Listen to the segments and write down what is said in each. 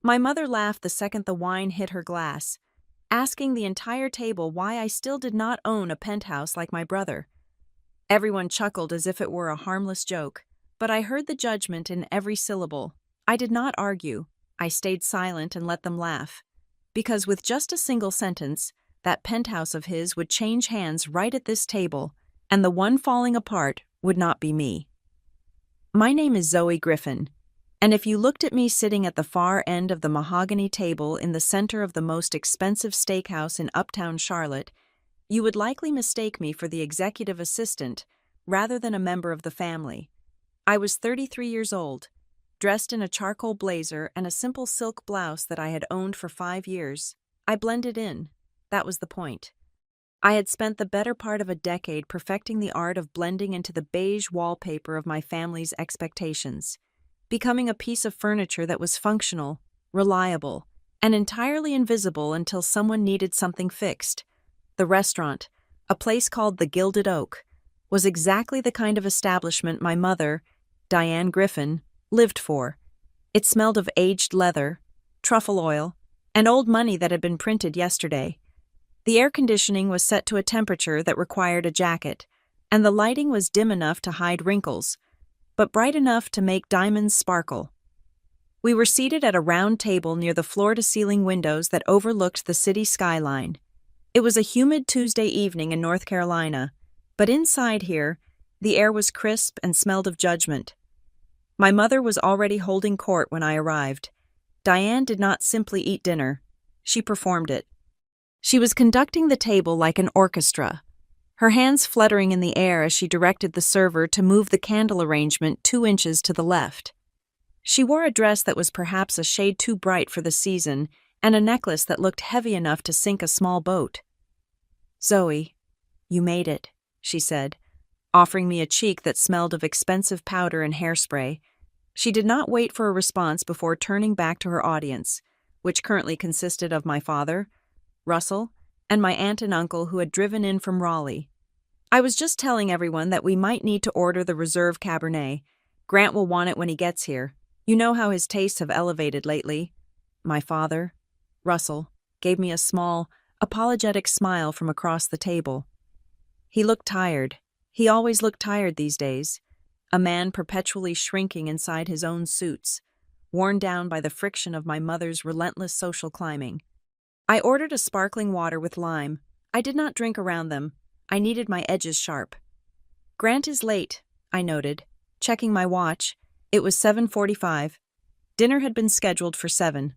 My mother laughed the second the wine hit her glass, asking the entire table why I still did not own a penthouse like my brother. Everyone chuckled as if it were a harmless joke, but I heard the judgment in every syllable. I did not argue. I stayed silent and let them laugh. Because with just a single sentence, that penthouse of his would change hands right at this table, and the one falling apart would not be me. My name is Zoe Griffin, and if you looked at me sitting at the far end of the mahogany table in the center of the most expensive steakhouse in uptown Charlotte, you would likely mistake me for the executive assistant rather than a member of the family. I was 33 years old, dressed in a charcoal blazer and a simple silk blouse that I had owned for 5 years. I blended in. That was the point. I had spent the better part of a decade perfecting the art of blending into the beige wallpaper of my family's expectations, becoming a piece of furniture that was functional, reliable, and entirely invisible until someone needed something fixed. The restaurant, a place called the Gilded Oak, was exactly the kind of establishment my mother, Diane Griffin, lived for. It smelled of aged leather, truffle oil, and old money that had been printed yesterday. The air conditioning was set to a temperature that required a jacket, and the lighting was dim enough to hide wrinkles, but bright enough to make diamonds sparkle. We were seated at a round table near the floor-to-ceiling windows that overlooked the city skyline. It was a humid Tuesday evening in North Carolina, but inside here, the air was crisp and smelled of judgment. My mother was already holding court when I arrived. Diane did not simply eat dinner. She performed it. She was conducting the table like an orchestra, her hands fluttering in the air as she directed the server to move the candle arrangement 2 inches to the left. She wore a dress that was perhaps a shade too bright for the season and a necklace that looked heavy enough to sink a small boat. "Zoe, you made it," she said, offering me a cheek that smelled of expensive powder and hairspray. She did not wait for a response before turning back to her audience, which currently consisted of my father, Russell, and my aunt and uncle who had driven in from Raleigh. "I was just telling everyone that we might need to order the reserve Cabernet. Grant will want it when he gets here. You know how his tastes have elevated lately." My father, Russell, gave me a small, apologetic smile from across the table. He looked tired. He always looked tired these days, a man perpetually shrinking inside his own suits, worn down by the friction of my mother's relentless social climbing. I ordered a sparkling water with lime. I did not drink around them. I needed my edges sharp. "Grant is late," I noted, checking my watch. It was 7:45. Dinner had been scheduled for 7.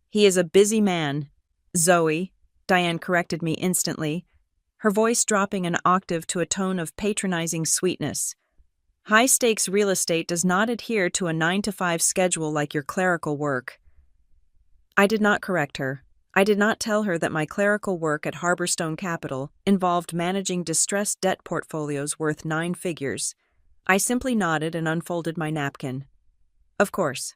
"He is a busy man, Zoe," Diane corrected me instantly, her voice dropping an octave to a tone of patronizing sweetness. "High-stakes real estate does not adhere to a 9-to-5 schedule like your clerical work." I did not correct her. I did not tell her that my clerical work at Harborstone Capital involved managing distressed debt portfolios worth 9 figures. I simply nodded and unfolded my napkin. "Of course."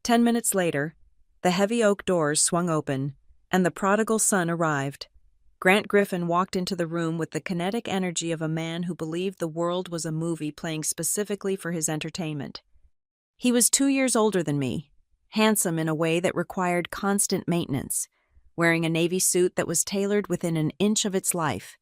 10 minutes later, the heavy oak doors swung open, and the prodigal son arrived. Grant Griffin walked into the room with the kinetic energy of a man who believed the world was a movie playing specifically for his entertainment. He was 2 years older than me, handsome in a way that required constant maintenance, wearing a navy suit that was tailored within an inch of its life.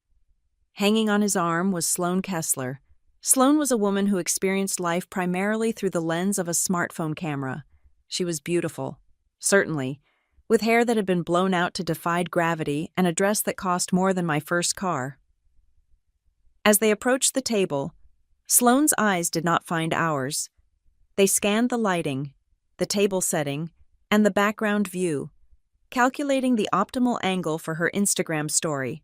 Hanging on his arm was Sloane Kessler. Sloane was a woman who experienced life primarily through the lens of a smartphone camera. She was beautiful, certainly, with hair that had been blown out to defy gravity and a dress that cost more than my first car. As they approached the table, Sloane's eyes did not find ours. They scanned the lighting, the table setting, and the background view, calculating the optimal angle for her Instagram story.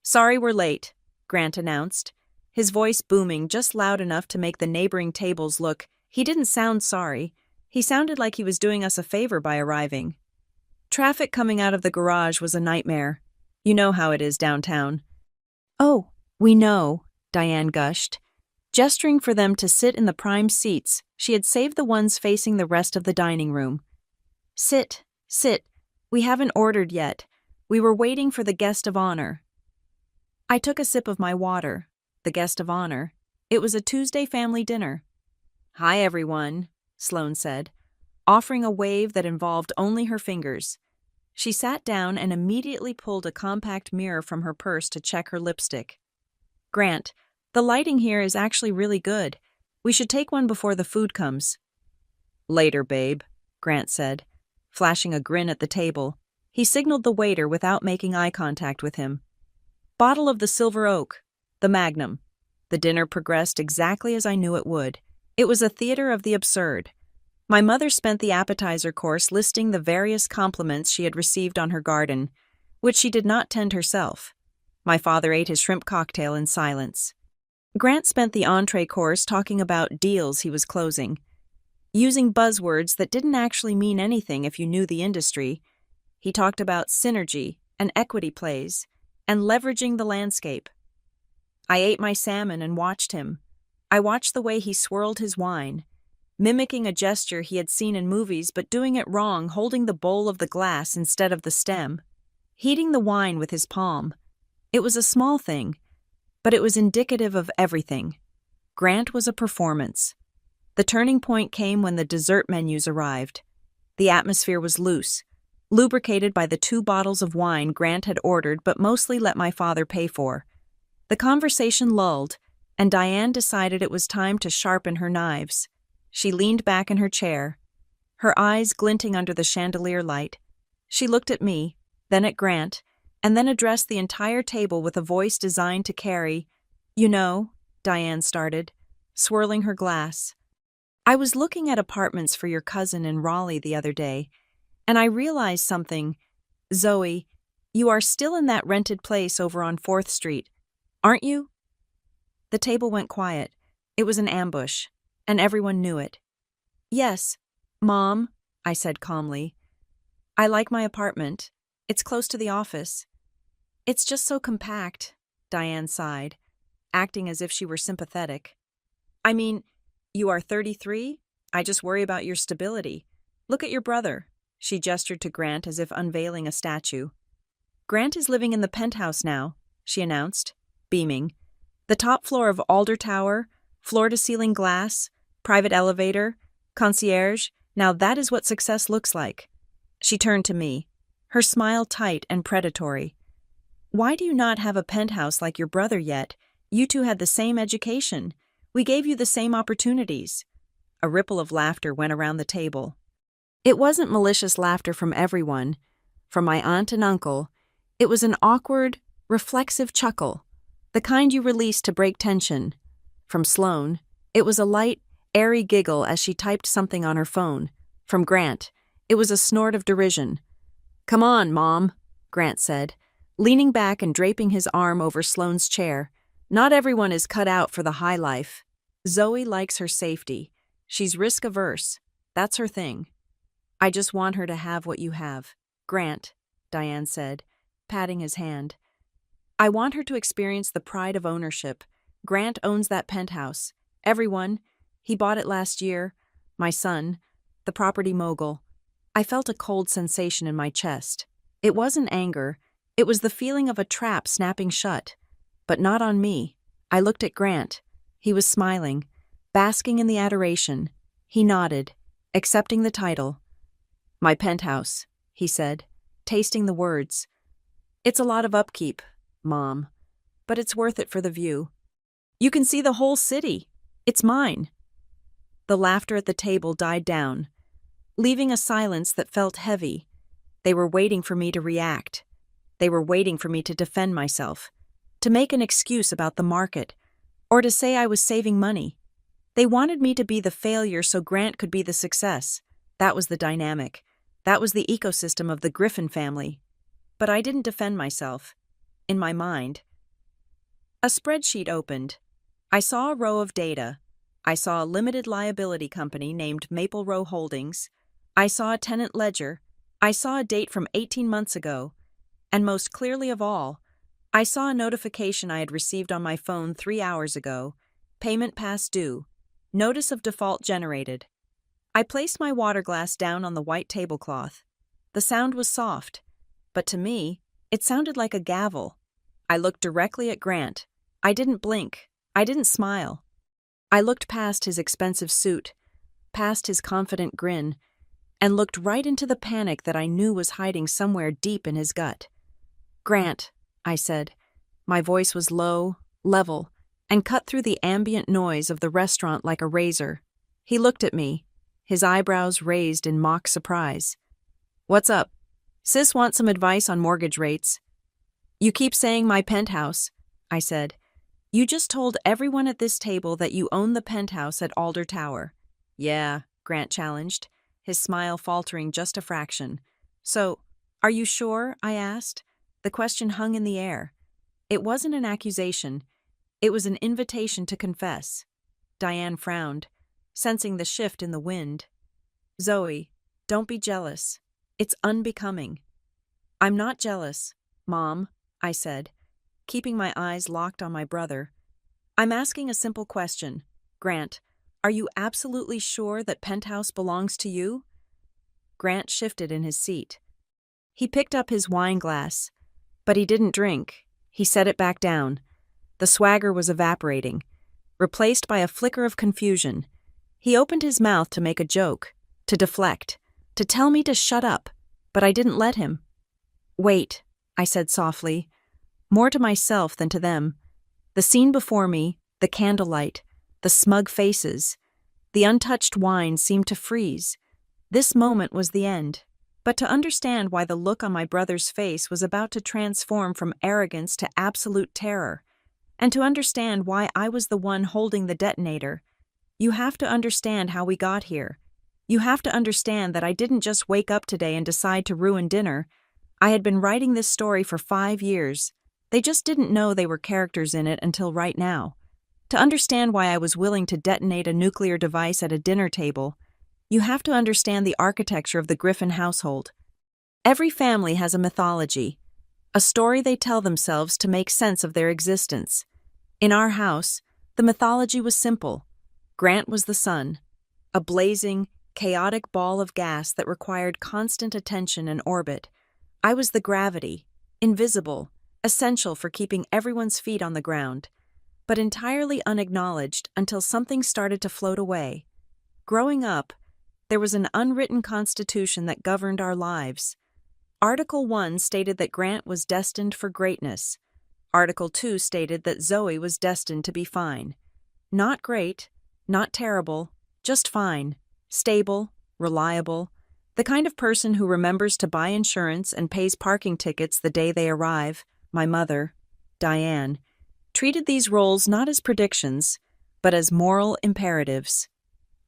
"Sorry we're late," Grant announced, his voice booming just loud enough to make the neighboring tables look. He didn't sound sorry. He sounded like he was doing us a favor by arriving. Traffic coming out of the garage was a nightmare. You know how it is downtown. "Oh, we know," Diane gushed. Gesturing for them to sit in the prime seats, she had saved the ones facing the rest of the dining room. Sit. We haven't ordered yet. We were waiting for the guest of honor." I took a sip of my water. The guest of honor. It was a Tuesday family dinner. "Hi, everyone," Sloane said. offering a wave that involved only her fingers. She sat down and immediately pulled a compact mirror from her purse to check her lipstick. "Grant, the lighting here is actually really good. We should take one before the food comes." "Later, babe," Grant said, flashing a grin at the table. He signaled the waiter without making eye contact with him. "Bottle of the Silver Oak, the Magnum." The dinner progressed exactly as I knew it would. It was a theater of the absurd. My mother spent the appetizer course listing the various compliments she had received on her garden, which she did not tend herself. My father ate his shrimp cocktail in silence. Grant spent the entree course talking about deals he was closing. Using buzzwords that didn't actually mean anything if you knew the industry, he talked about synergy and equity plays and leveraging the landscape. I ate my salmon and watched him. I watched the way he swirled his wine, mimicking a gesture he had seen in movies but doing it wrong, holding the bowl of the glass instead of the stem, heating the wine with his palm. It was a small thing, but it was indicative of everything. Grant was a performance. The turning point came when the dessert menus arrived. The atmosphere was loose, lubricated by the 2 bottles of wine Grant had ordered but mostly let my father pay for. The conversation lulled, and Diane decided it was time to sharpen her knives. She leaned back in her chair, her eyes glinting under the chandelier light. She looked at me, then at Grant, and then addressed the entire table with a voice designed to carry. "You know," Diane started, swirling her glass, "I was looking at apartments for your cousin in Raleigh the other day, and I realized something. Zoe, you are still in that rented place over on 4th Street, aren't you?" The table went quiet. It was an ambush, and everyone knew it. "Yes, Mom," I said calmly. "I like my apartment. It's close to the office." "It's just so compact," Diane sighed, acting as if she were sympathetic. "I mean, you are 33? I just worry about your stability. Look at your brother." She gestured to Grant as if unveiling a statue. "Grant is living in the penthouse now," she announced, beaming. "The top floor of Alder Tower, floor-to-ceiling glass, private elevator, concierge. Now that is what success looks like." She turned to me, her smile tight and predatory. "Why do you not have a penthouse like your brother yet? You two had the same education. We gave you the same opportunities." A ripple of laughter went around the table. It wasn't malicious laughter from everyone. From my aunt and uncle, it was an awkward, reflexive chuckle, the kind you release to break tension. From Sloane, it was a light, airy giggle as she typed something on her phone. From Grant, it was a snort of derision. "Come on, Mom," Grant said, leaning back and draping his arm over Sloane's chair. "Not everyone is cut out for the high life. Zoe likes her safety. She's risk-averse. That's her thing." "I just want her to have what you have, Grant," Diane said, patting his hand. "I want her to experience the pride of ownership. Grant owns that penthouse. Everyone. He bought it last year. My son, the property mogul." I felt a cold sensation in my chest. It wasn't anger. It was the feeling of a trap snapping shut. But not on me. I looked at Grant. He was smiling, basking in the adoration. He nodded, accepting the title. "My penthouse," he said, tasting the words. "It's a lot of upkeep, Mom, but it's worth it for the view. You can see the whole city. It's mine." The laughter at the table died down, leaving a silence that felt heavy. They were waiting for me to react. They were waiting for me to defend myself, to make an excuse about the market, or to say I was saving money. They wanted me to be the failure so Grant could be the success. That was the dynamic. That was the ecosystem of the Griffin family. But I didn't defend myself. In my mind. A spreadsheet opened. I saw a row of data. I saw a limited liability company named Maple Row Holdings. I saw a tenant ledger. I saw a date from 18 months ago. And most clearly of all, I saw a notification I had received on my phone 3 hours ago. Payment past due. Notice of default generated. I placed my water glass down on the white tablecloth. The sound was soft, but to me, it sounded like a gavel. I looked directly at Grant. I didn't blink. I didn't smile. I looked past his expensive suit, past his confident grin, and looked right into the panic that I knew was hiding somewhere deep in his gut. "Grant," I said. My voice was low, level, and cut through the ambient noise of the restaurant like a razor. He looked at me, his eyebrows raised in mock surprise. "What's up? Sis wants some advice on mortgage rates." "You keep saying my penthouse," I said. "You just told everyone at this table that you own the penthouse at Alder Tower." "Yeah," Grant challenged, his smile faltering just a fraction. "So, are you sure?" I asked. The question hung in the air. It wasn't an accusation. It was an invitation to confess. Diane frowned, sensing the shift in the wind. "Zoe, don't be jealous. It's unbecoming." "I'm not jealous, Mom," I said, keeping my eyes locked on my brother. "I'm asking a simple question. Grant, are you absolutely sure that Penthouse belongs to you?" Grant shifted in his seat. He picked up his wine glass, but he didn't drink. He set it back down. The swagger was evaporating, replaced by a flicker of confusion. He opened his mouth to make a joke, to deflect, to tell me to shut up, but I didn't let him. "Wait," I said softly, more to myself than to them. The scene before me, the candlelight, the smug faces, the untouched wine seemed to freeze. This moment was the end. But to understand why the look on my brother's face was about to transform from arrogance to absolute terror, and to understand why I was the one holding the detonator, you have to understand how we got here. You have to understand that I didn't just wake up today and decide to ruin dinner. I had been writing this story for 5 years. They just didn't know they were characters in it until right now. To understand why I was willing to detonate a nuclear device at a dinner table, you have to understand the architecture of the Griffin household. Every family has a mythology, a story they tell themselves to make sense of their existence. In our house, the mythology was simple. Grant was the sun, a blazing, chaotic ball of gas that required constant attention and orbit. I was the gravity, invisible, essential for keeping everyone's feet on the ground, but entirely unacknowledged until something started to float away. Growing up, there was an unwritten constitution that governed our lives. Article 1 stated that Grant was destined for greatness. Article 2 stated that Zoe was destined to be fine. Not great, not terrible, just fine, stable, reliable, the kind of person who remembers to buy insurance and pays parking tickets the day they arrive. My mother, Diane, treated these roles not as predictions, but as moral imperatives.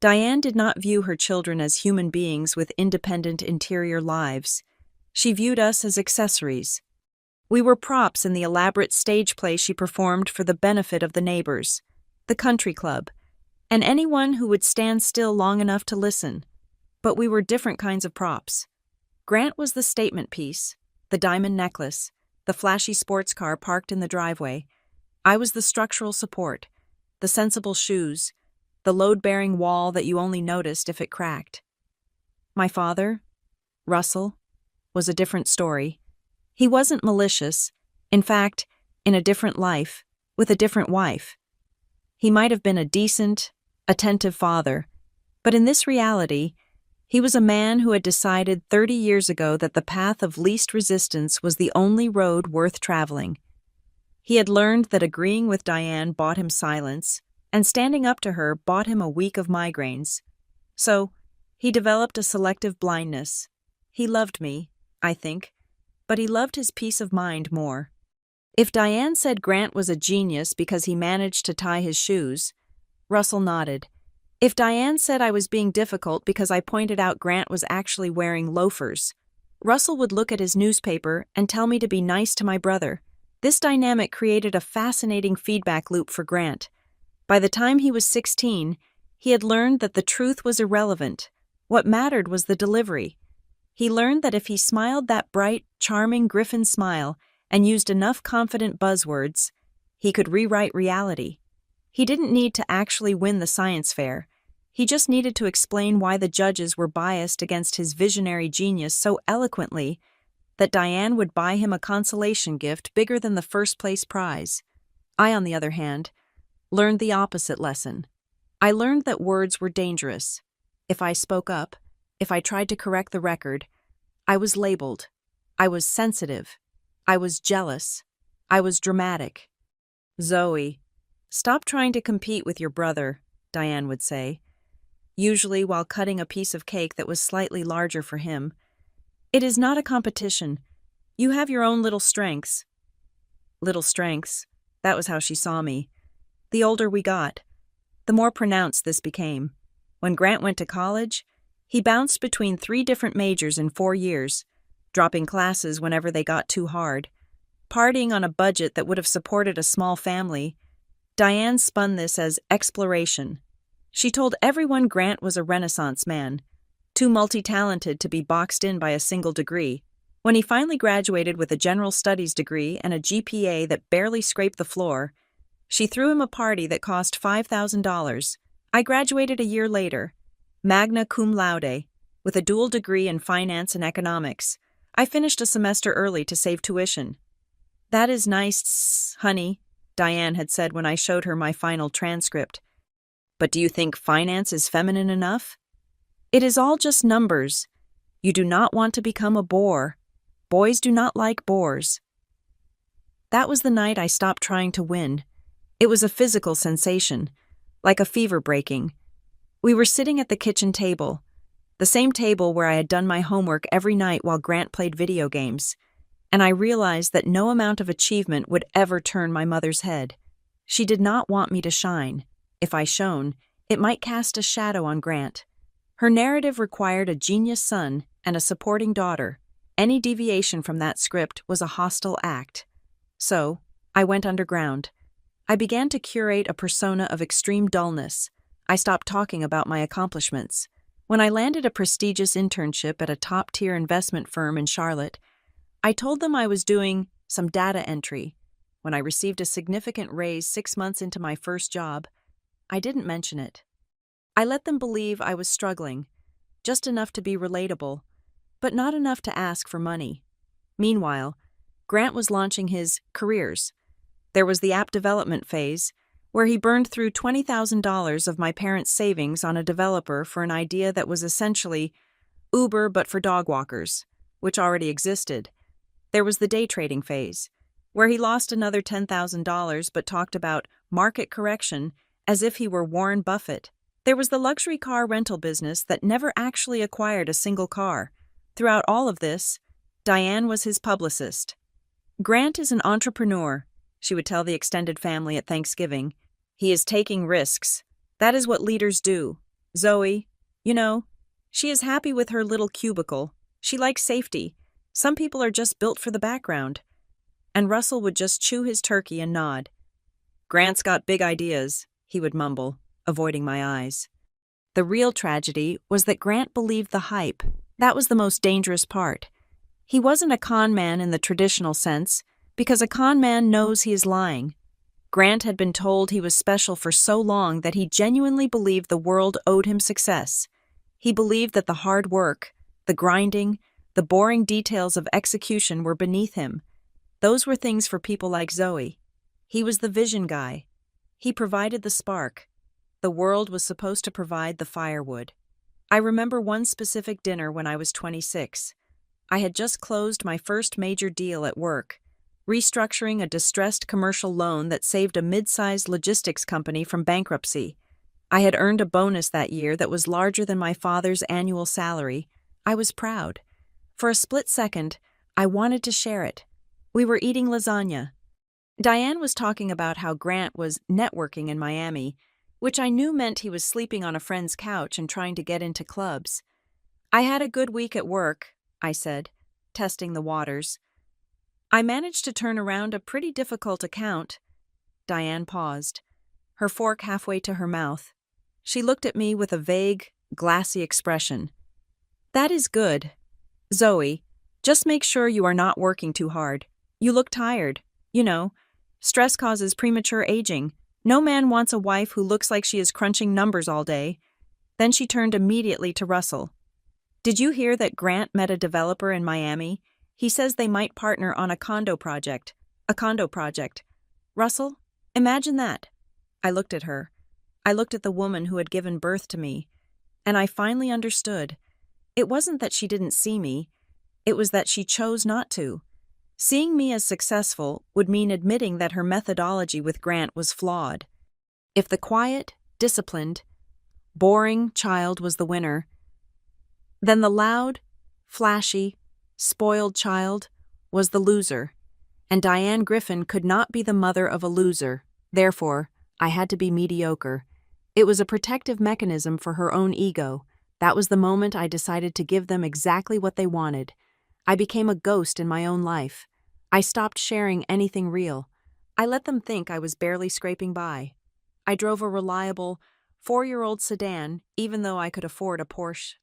Diane did not view her children as human beings with independent interior lives. She viewed us as accessories. We were props in the elaborate stage play she performed for the benefit of the neighbors, the country club, and anyone who would stand still long enough to listen. But we were different kinds of props. Grant was the statement piece, the diamond necklace, the flashy sports car parked in the driveway. I was the structural support, the sensible shoes, the load-bearing wall that you only noticed if it cracked. My father, Russell, was a different story. He wasn't malicious. In fact, in a different life, with a different wife. He might have been a decent, attentive father, but in this reality, he was a man who had decided 30 years ago that the path of least resistance was the only road worth traveling. He had learned that agreeing with Diane bought him silence, and standing up to her bought him a week of migraines. So, he developed a selective blindness. He loved me, I think, but he loved his peace of mind more. If Diane said Grant was a genius because he managed to tie his shoes, Russell nodded. If Diane said I was being difficult because I pointed out Grant was actually wearing loafers, Russell would look at his newspaper and tell me to be nice to my brother. This dynamic created a fascinating feedback loop for Grant. By the time he was 16, he had learned that the truth was irrelevant. What mattered was the delivery. He learned that if he smiled that bright, charming Griffin smile and used enough confident buzzwords, he could rewrite reality. He didn't need to actually win the science fair. He just needed to explain why the judges were biased against his visionary genius so eloquently that Diane would buy him a consolation gift bigger than the first-place prize. I, on the other hand, learned the opposite lesson. I learned that words were dangerous. If I spoke up, If I tried to correct the record, I was labeled. I was sensitive. I was jealous. I was dramatic. "Zoe, stop trying to compete with your brother," Diane would say, usually while cutting a piece of cake that was slightly larger for him. "It is not a competition. You have your own little strengths." Little strengths, that was how she saw me. The older we got, the more pronounced this became. When Grant went to college, he bounced between 3 different majors in 4 years, dropping classes whenever they got too hard, partying on a budget that would have supported a small family. Diane spun this as exploration. She told everyone Grant was a Renaissance man, too multi-talented to be boxed in by a single degree. When he finally graduated with a general studies degree and a GPA that barely scraped the floor, she threw him a party that cost $5,000. I graduated a year later, magna cum laude, with a dual degree in finance and economics. I finished a semester early to save tuition. "That is nice, honey," Diane had said when I showed her my final transcript. "But do you think finance is feminine enough? It is all just numbers. You do not want to become a bore. Boys do not like bores." That was the night I stopped trying to win. It was a physical sensation, like a fever breaking. We were sitting at the kitchen table, the same table where I had done my homework every night while Grant played video games, and I realized that no amount of achievement would ever turn my mother's head. She did not want me to shine. If I shone, it might cast a shadow on Grant. Her narrative required a genius son and a supporting daughter. Any deviation from that script was a hostile act. So, I went underground. I began to curate a persona of extreme dullness. I stopped talking about my accomplishments. When I landed a prestigious internship at a top-tier investment firm in Charlotte, I told them I was doing some data entry. When I received a significant raise 6 months into my first job, I didn't mention it. I let them believe I was struggling, just enough to be relatable, but not enough to ask for money. Meanwhile, Grant was launching his careers. There was the app development phase, where he burned through $20,000 of my parents' savings on a developer for an idea that was essentially Uber but for dog walkers, which already existed. There was the day trading phase, where he lost another $10,000 but talked about market correction as if he were Warren Buffett. There was the luxury car rental business that never actually acquired a single car. Throughout all of this, Diane was his publicist. "Grant is an entrepreneur," she would tell the extended family at Thanksgiving. "He is taking risks. That is what leaders do. Zoe, she is happy with her little cubicle. She likes safety. Some people are just built for the background." And Russell would just chew his turkey and nod. "Grant's got big ideas," he would mumble, avoiding my eyes. The real tragedy was that Grant believed the hype. That was the most dangerous part. He wasn't a con man in the traditional sense, because a con man knows he is lying. Grant had been told he was special for so long that he genuinely believed the world owed him success. He believed that the hard work, the grinding, the boring details of execution were beneath him. Those were things for people like Zoe. He was the vision guy. He provided the spark. The world was supposed to provide the firewood. I remember one specific dinner when I was 26. I had just closed my first major deal at work, restructuring a distressed commercial loan that saved a mid-sized logistics company from bankruptcy. I had earned a bonus that year that was larger than my father's annual salary. I was proud. For a split second, I wanted to share it. We were eating lasagna. Diane was talking about how Grant was networking in Miami, which I knew meant he was sleeping on a friend's couch and trying to get into clubs. "I had a good week at work," I said, testing the waters. "I managed to turn around a pretty difficult account." Diane paused, her fork halfway to her mouth. She looked at me with a vague, glassy expression. "That is good. Zoe, just make sure you are not working too hard. You look tired. Stress causes premature aging. No man wants a wife who looks like she is crunching numbers all day." Then she turned immediately to Russell. "Did you hear that Grant met a developer in Miami? He says they might partner on a condo project. Russell, imagine that." I looked at her. I looked at the woman who had given birth to me. And I finally understood. It wasn't that she didn't see me, it was that she chose not to. Seeing me as successful would mean admitting that her methodology with Grant was flawed. If the quiet, disciplined, boring child was the winner, then the loud, flashy, spoiled child was the loser, and Diane Griffin could not be the mother of a loser. Therefore, I had to be mediocre. It was a protective mechanism for her own ego. That was the moment I decided to give them exactly what they wanted. I became a ghost in my own life. I stopped sharing anything real. I let them think I was barely scraping by. I drove a reliable, 4-year-old sedan, even though I could afford a Porsche.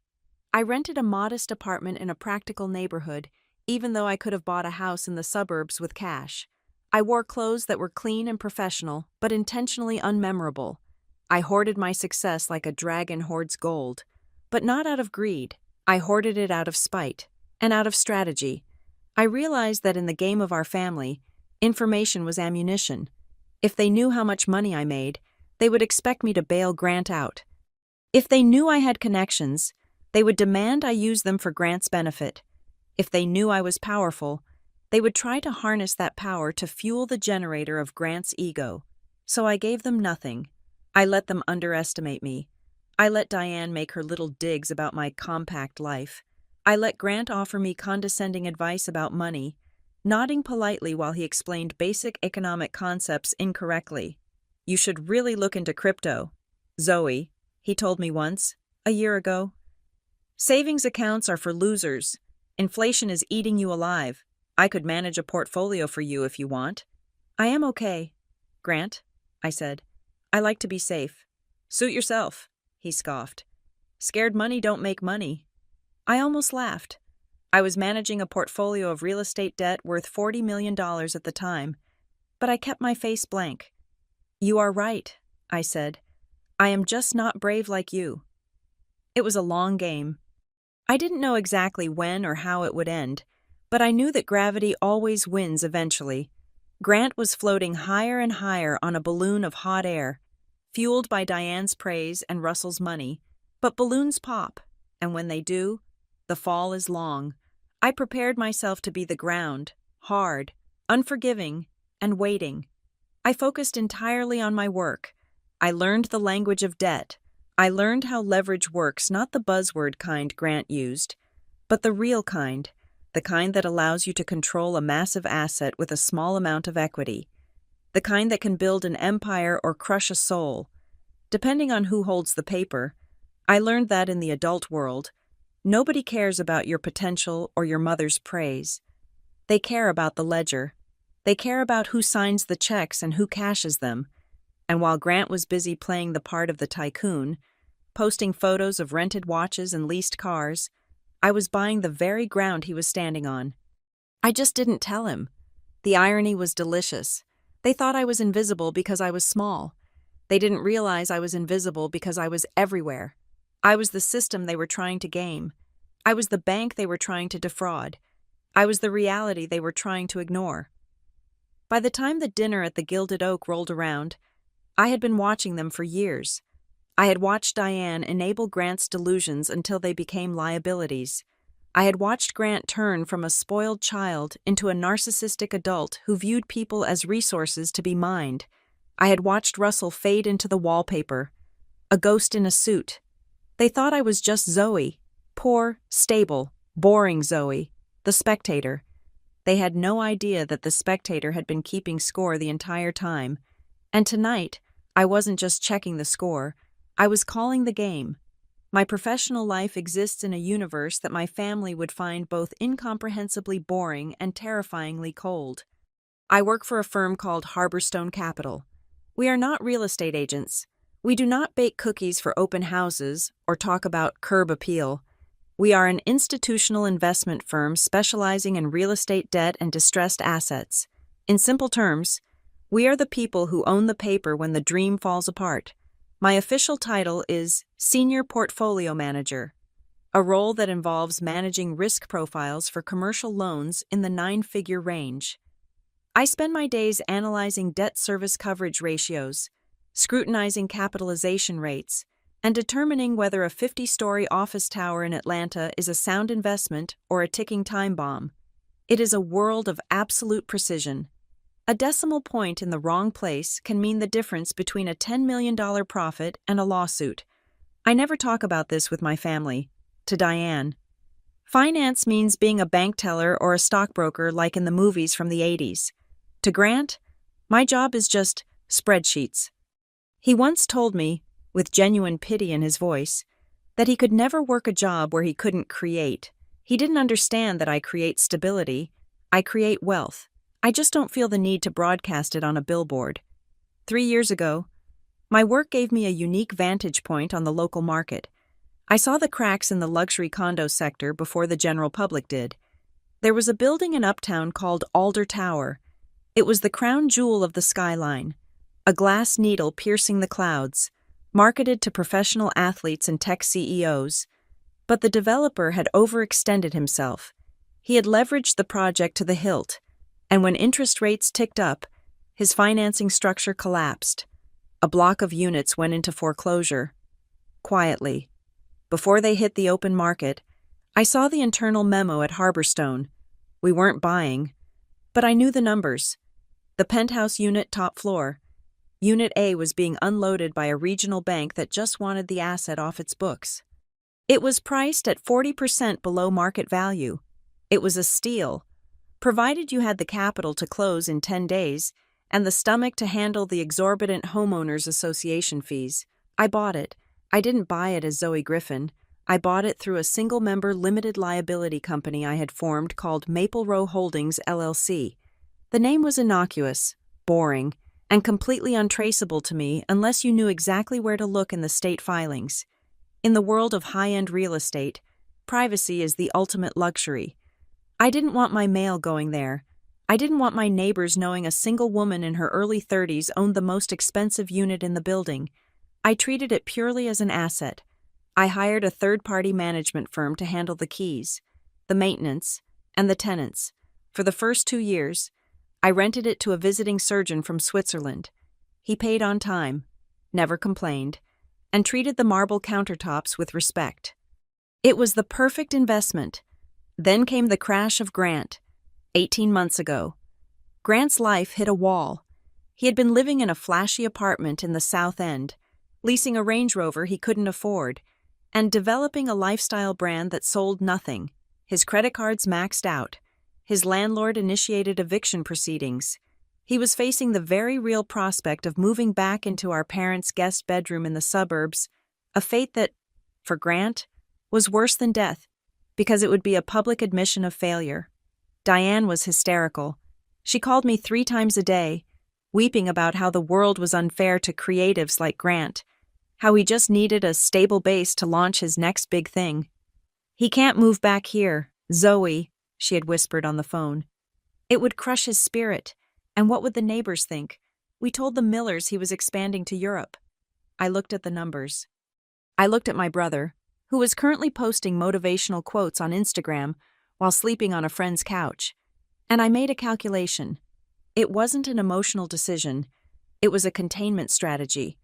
I rented a modest apartment in a practical neighborhood, even though I could have bought a house in the suburbs with cash. I wore clothes that were clean and professional, but intentionally unmemorable. I hoarded my success like a dragon hoards gold, but not out of greed. I hoarded it out of spite and out of strategy. I realized that in the game of our family, information was ammunition. If they knew how much money I made, they would expect me to bail Grant out. If they knew I had connections, they would demand I use them for Grant's benefit. If they knew I was powerful, they would try to harness that power to fuel the generator of Grant's ego. So I gave them nothing. I let them underestimate me. I let Diane make her little digs about my compact life. I let Grant offer me condescending advice about money, nodding politely while he explained basic economic concepts incorrectly. "You should really look into crypto, Zoe," he told me once, a year ago. "Savings accounts are for losers. Inflation is eating you alive. I could manage a portfolio for you if you want." "I am okay, Grant," I said. "I like to be safe." "Suit yourself," he scoffed. "Scared money don't make money." I almost laughed. I was managing a portfolio of real estate debt worth $40 million at the time, but I kept my face blank. "You are right," I said. "I am just not brave like you." It was a long game. I didn't know exactly when or how it would end, but I knew that gravity always wins eventually. Grant was floating higher and higher on a balloon of hot air, fueled by Diane's praise and Russell's money. But balloons pop, and when they do, the fall is long. I prepared myself to be the ground, hard, unforgiving, and waiting. I focused entirely on my work. I learned the language of debt. I learned how leverage works, not the buzzword kind Grant used, but the real kind, the kind that allows you to control a massive asset with a small amount of equity, the kind that can build an empire or crush a soul, depending on who holds the paper. I learned that in the adult world, nobody cares about your potential or your mother's praise. They care about the ledger. They care about who signs the checks and who cashes them. And while Grant was busy playing the part of the tycoon, posting photos of rented watches and leased cars, I was buying the very ground he was standing on. I just didn't tell him. The irony was delicious. They thought I was invisible because I was small. They didn't realize I was invisible because I was everywhere. I was the system they were trying to game. I was the bank they were trying to defraud. I was the reality they were trying to ignore. By the time the dinner at the Gilded Oak rolled around, I had been watching them for years. I had watched Diane enable Grant's delusions until they became liabilities. I had watched Grant turn from a spoiled child into a narcissistic adult who viewed people as resources to be mined. I had watched Russell fade into the wallpaper, a ghost in a suit. They thought I was just Zoe, poor, stable, boring Zoe, the spectator. They had no idea that the spectator had been keeping score the entire time. And tonight, I wasn't just checking the score, I was calling the game. My professional life exists in a universe that my family would find both incomprehensibly boring and terrifyingly cold. I work for a firm called Harborstone Capital. We are not real estate agents. We do not bake cookies for open houses or talk about curb appeal. We are an institutional investment firm specializing in real estate debt and distressed assets. In simple terms, we are the people who own the paper when the dream falls apart. My official title is Senior Portfolio Manager, a role that involves managing risk profiles for commercial loans in the 9-figure range. I spend my days analyzing debt service coverage ratios, scrutinizing capitalization rates, and determining whether a 50-story office tower in Atlanta is a sound investment or a ticking time bomb. It is a world of absolute precision. A decimal point in the wrong place can mean the difference between a $10 million profit and a lawsuit. I never talk about this with my family. To Diane, finance means being a bank teller or a stockbroker like in the movies from the 80s. To Grant, my job is just spreadsheets. He once told me, with genuine pity in his voice, that he could never work a job where he couldn't create. He didn't understand that I create stability. I create wealth. I just don't feel the need to broadcast it on a billboard. 3 years ago, my work gave me a unique vantage point on the local market. I saw the cracks in the luxury condo sector before the general public did. There was a building in Uptown called Alder Tower. It was the crown jewel of the skyline, a glass needle piercing the clouds, marketed to professional athletes and tech CEOs. But the developer had overextended himself. He had leveraged the project to the hilt, and when interest rates ticked up, his financing structure collapsed. A block of units went into foreclosure. Quietly, before they hit the open market, I saw the internal memo at Harborstone. We weren't buying, but I knew the numbers. The Penthouse unit top floor. Unit A was being unloaded by a regional bank that just wanted the asset off its books. It was priced at 40% below market value. It was a steal, provided you had the capital to close in 10 days and the stomach to handle the exorbitant homeowners association fees. I bought it. I didn't buy it as Zoe Griffin. I bought it through a single-member limited liability company I had formed called Maple Row Holdings, LLC. The name was innocuous, boring, and completely untraceable to me unless you knew exactly where to look in the state filings. In the world of high-end real estate, privacy is the ultimate luxury. I didn't want my mail going there. I didn't want my neighbors knowing a single woman in her early 30s owned the most expensive unit in the building. I treated it purely as an asset. I hired a third-party management firm to handle the keys, the maintenance, and the tenants. For the first 2 years, I rented it to a visiting surgeon from Switzerland. He paid on time, never complained, and treated the marble countertops with respect. It was the perfect investment. Then came the crash of Grant, 18 months ago. Grant's life hit a wall. He had been living in a flashy apartment in the South End, leasing a Range Rover he couldn't afford, and developing a lifestyle brand that sold nothing. His credit cards maxed out. His landlord initiated eviction proceedings. He was facing the very real prospect of moving back into our parents' guest bedroom in the suburbs, a fate that, for Grant, was worse than death, because it would be a public admission of failure. Diane was hysterical. She called me 3 times a day, weeping about how the world was unfair to creatives like Grant, how he just needed a stable base to launch his next big thing. "He can't move back here, Zoe," she had whispered on the phone. "It would crush his spirit, and what would the neighbors think? We told the Millers he was expanding to Europe." I looked at the numbers. I looked at my brother, who was currently posting motivational quotes on Instagram while sleeping on a friend's couch, and I made a calculation. It wasn't an emotional decision. It was a containment strategy.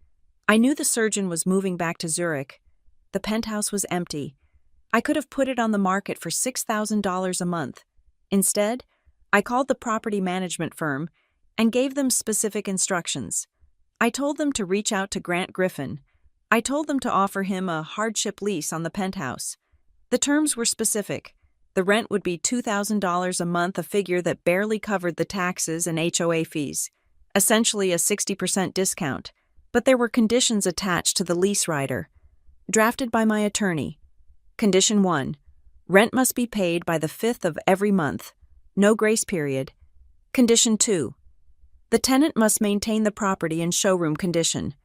I knew the surgeon was moving back to Zurich. The penthouse was empty. I could have put it on the market for $6,000 a month. Instead, I called the property management firm and gave them specific instructions. I told them to reach out to Grant Griffin. I told them to offer him a hardship lease on the penthouse. The terms were specific. The rent would be $2,000 a month, a figure that barely covered the taxes and HOA fees, essentially a 60% discount. But there were conditions attached to the lease rider, drafted by my attorney. Condition 1. Rent must be paid by the 5th of every month. No grace period. Condition 2. The tenant must maintain the property in showroom condition.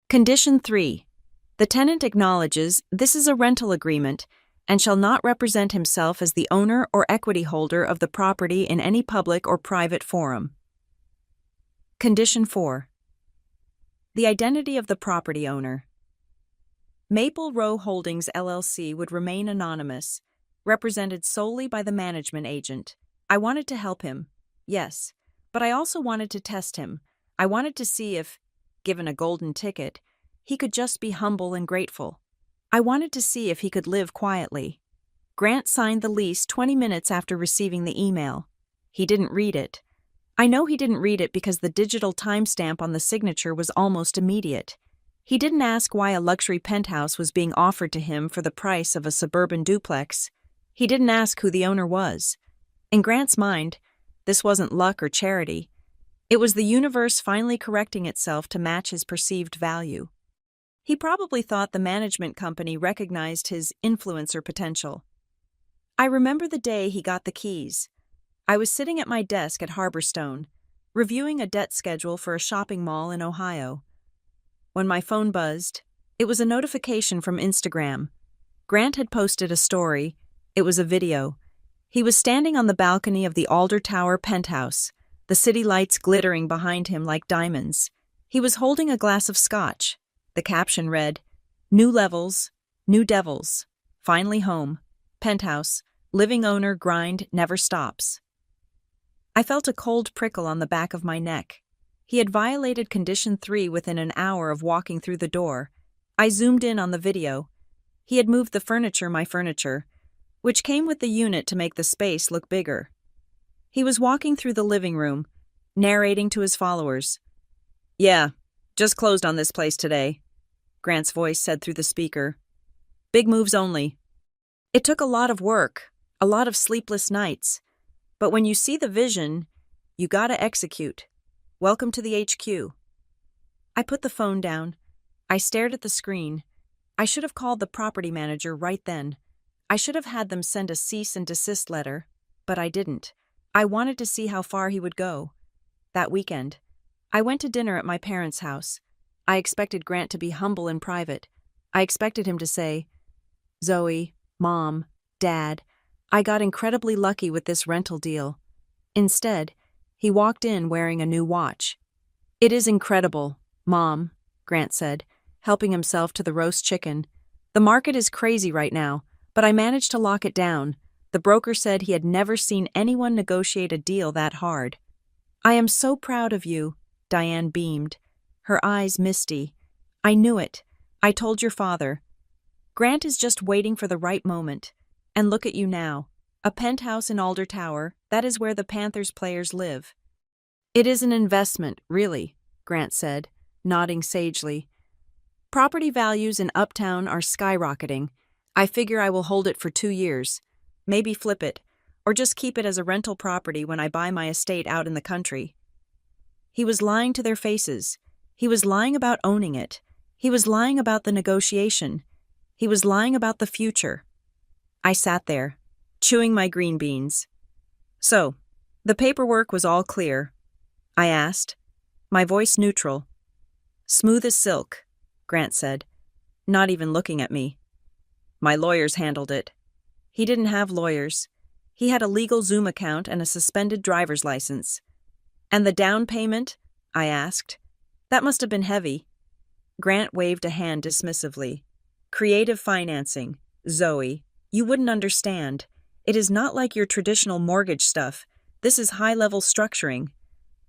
Condition 3. The tenant acknowledges this is a rental agreement and shall not represent himself as the owner or equity holder of the property in any public or private forum. Condition 4. The identity of the property owner. Maple Row Holdings, LLC would remain anonymous, represented solely by the management agent. I wanted to help him, yes, but I also wanted to test him. I wanted to see if, given a golden ticket, He could just be humble and grateful. I wanted to see if he could live quietly. Grant signed the lease 20 minutes after receiving the email. He didn't read it. I know he didn't read it because the digital timestamp on the signature was almost immediate. He didn't ask why a luxury penthouse was being offered to him for the price of a suburban duplex. He didn't ask who the owner was. In Grant's mind, this wasn't luck or charity. It was the universe finally correcting itself to match his perceived value. He probably thought the management company recognized his influencer potential. I remember the day he got the keys. I was sitting at my desk at Harborstone, reviewing a debt schedule for a shopping mall in Ohio. When my phone buzzed, it was a notification from Instagram. Grant had posted a story. It was a video. He was standing on the balcony of the Alder Tower penthouse, the city lights glittering behind him like diamonds. He was holding a glass of scotch. The caption read, "New levels, new devils. Finally home. Penthouse. Living owner grind never stops." I felt a cold prickle on the back of my neck. He had violated Condition 3 within an hour of walking through the door. I zoomed in on the video. He had moved my furniture, which came with the unit to make the space look bigger. He was walking through the living room, narrating to his followers. "Yeah, just closed on this place today," Grant's voice said through the speaker. "Big moves only." It took a lot of work, a lot of sleepless nights. But when you see the vision, you gotta execute. Welcome to the HQ. I put the phone down. I stared at the screen. I should have called the property manager right then. I should have had them send a cease and desist letter, but I didn't. I wanted to see how far he would go. That weekend, I went to dinner at my parents' house. I expected Grant to be humble and private. I expected him to say, "Zoe, Mom, Dad, I got incredibly lucky with this rental deal." Instead, he walked in wearing a new watch. "It is incredible, Mom," Grant said, helping himself to the roast chicken. "The market is crazy right now, but I managed to lock it down. The broker said he had never seen anyone negotiate a deal that hard." "I am so proud of you," Diane beamed, her eyes misty. "I knew it. I told your father. Grant is just waiting for the right moment. And look at you now. A penthouse in Alder Tower, that is where the Panthers players live." "It is an investment, really," Grant said, nodding sagely. "Property values in Uptown are skyrocketing. I figure I will hold it for 2 years. Maybe flip it, or just keep it as a rental property when I buy my estate out in the country." He was lying to their faces. He was lying about owning it. He was lying about the negotiation. He was lying about the future. I sat there, chewing my green beans. "So, the paperwork was all clear?" I asked, my voice neutral. "Smooth as silk," Grant said, not even looking at me. "My lawyers handled it." He didn't have lawyers. He had a legal Zoom account and a suspended driver's license. "And the down payment?" I asked. "That must have been heavy." Grant waved a hand dismissively. "Creative financing, Zoe. You wouldn't understand. It is not like your traditional mortgage stuff. This is high-level structuring."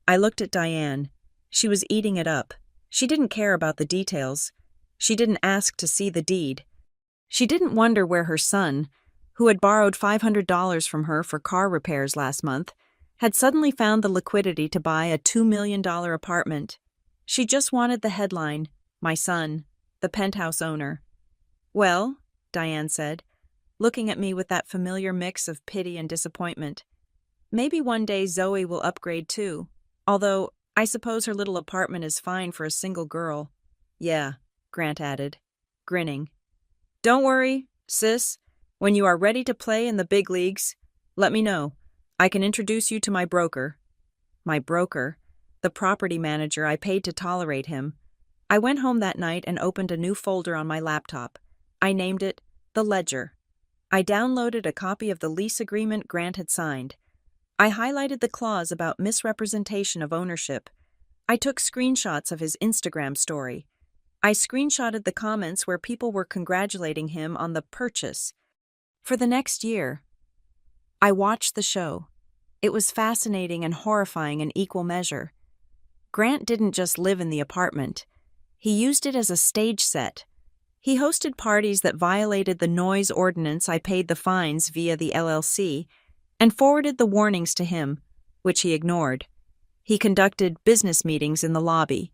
I looked at Diane. She was eating it up. She didn't care about the details. She didn't ask to see the deed. She didn't wonder where her son, who had borrowed $500 from her for car repairs last month, had suddenly found the liquidity to buy a $2 million apartment. She just wanted the headline, "My son, the penthouse owner." "Well," Diane said, looking at me with that familiar mix of pity and disappointment, "maybe one day Zoe will upgrade too. Although, I suppose her little apartment is fine for a single girl." "Yeah," Grant added, grinning. "Don't worry, sis. When you are ready to play in the big leagues, let me know. I can introduce you to my broker." My broker? The property manager I paid to tolerate him. I went home that night and opened a new folder on my laptop. I named it The Ledger. I downloaded a copy of the lease agreement Grant had signed. I highlighted the clause about misrepresentation of ownership. I took screenshots of his Instagram story. I screenshotted the comments where people were congratulating him on the purchase. For the next year, I watched the show. It was fascinating and horrifying in equal measure. Grant didn't just live in the apartment. He used it as a stage set. He hosted parties that violated the noise ordinance. I paid the fines via the LLC and forwarded the warnings to him, which he ignored. He conducted business meetings in the lobby,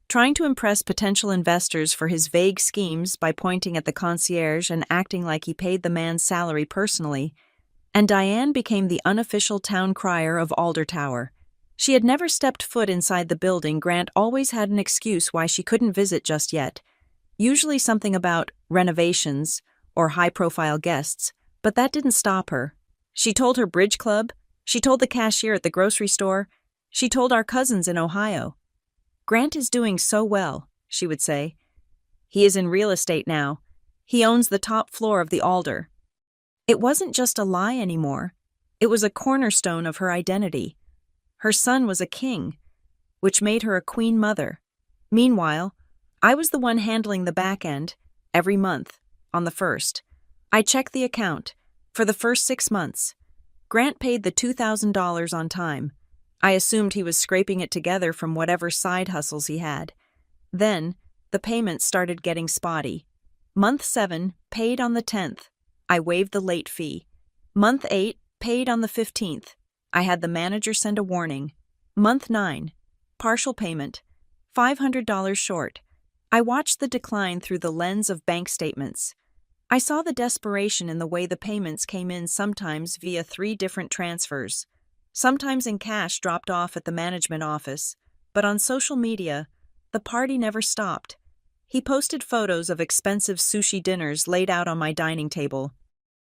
trying to impress potential investors for his vague schemes by pointing at the concierge and acting like he paid the man's salary personally. And Diane became the unofficial town crier of Alder Tower. She had never stepped foot inside the building. Grant always had an excuse why she couldn't visit just yet. Usually something about renovations or high-profile guests, but that didn't stop her. She told her bridge club, she told the cashier at the grocery store, she told our cousins in Ohio. "Grant is doing so well," she would say. "He is in real estate now. He owns the top floor of the Alder." It wasn't just a lie anymore. It was a cornerstone of her identity. Her son was a king, which made her a queen mother. Meanwhile, I was the one handling the back end, every month, on the 1st. I checked the account. For the first 6 months, Grant paid the $2,000 on time. I assumed he was scraping it together from whatever side hustles he had. Then, the payments started getting spotty. Month 7, paid on the 10th. I waived the late fee. Month 8, paid on the 15th. I had the manager send a warning. Month 9, partial payment, $500 short. I watched the decline through the lens of bank statements. I saw the desperation in the way the payments came in, sometimes via 3 different transfers, sometimes in cash dropped off at the management office, but on social media, the party never stopped. He posted photos of expensive sushi dinners laid out on my dining table.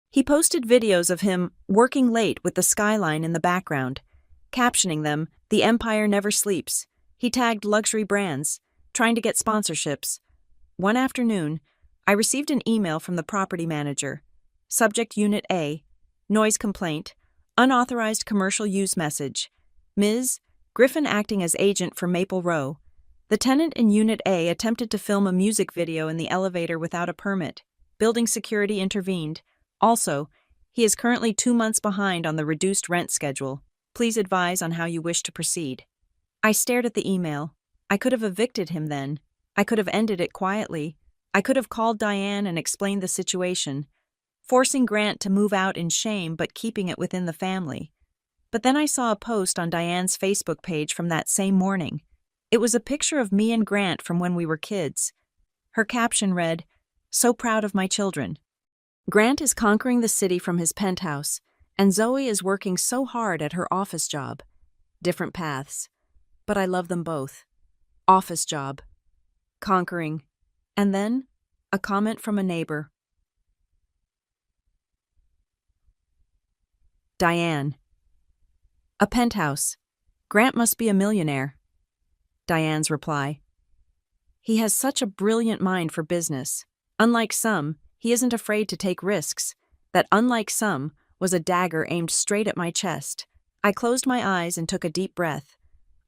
He posted videos of him working late with the skyline in the background, captioning them, "The Empire Never Sleeps." He tagged luxury brands, trying to get sponsorships. One afternoon, I received an email from the property manager. Subject Unit A, noise complaint, unauthorized commercial use message. Ms. Griffin acting as agent for Maple Row. The tenant in Unit A attempted to film a music video in the elevator without a permit. Building security intervened. Also, he is currently 2 months behind on the reduced rent schedule. Please advise on how you wish to proceed. I stared at the email. I could have evicted him then. I could have ended it quietly. I could have called Diane and explained the situation, forcing Grant to move out in shame but keeping it within the family. But then I saw a post on Diane's Facebook page from that same morning. It was a picture of me and Grant from when we were kids. Her caption read, "So proud of my children." Grant is conquering the city from his penthouse, and Zoe is working so hard at her office job. Different paths, but I love them both. Office job, conquering, and then a comment from a neighbor. Diane. A penthouse. Grant must be a millionaire. Diane's reply. He has such a brilliant mind for business. Unlike some, he isn't afraid to take risks. That "unlike some" was a dagger aimed straight at my chest. I closed my eyes and took a deep breath.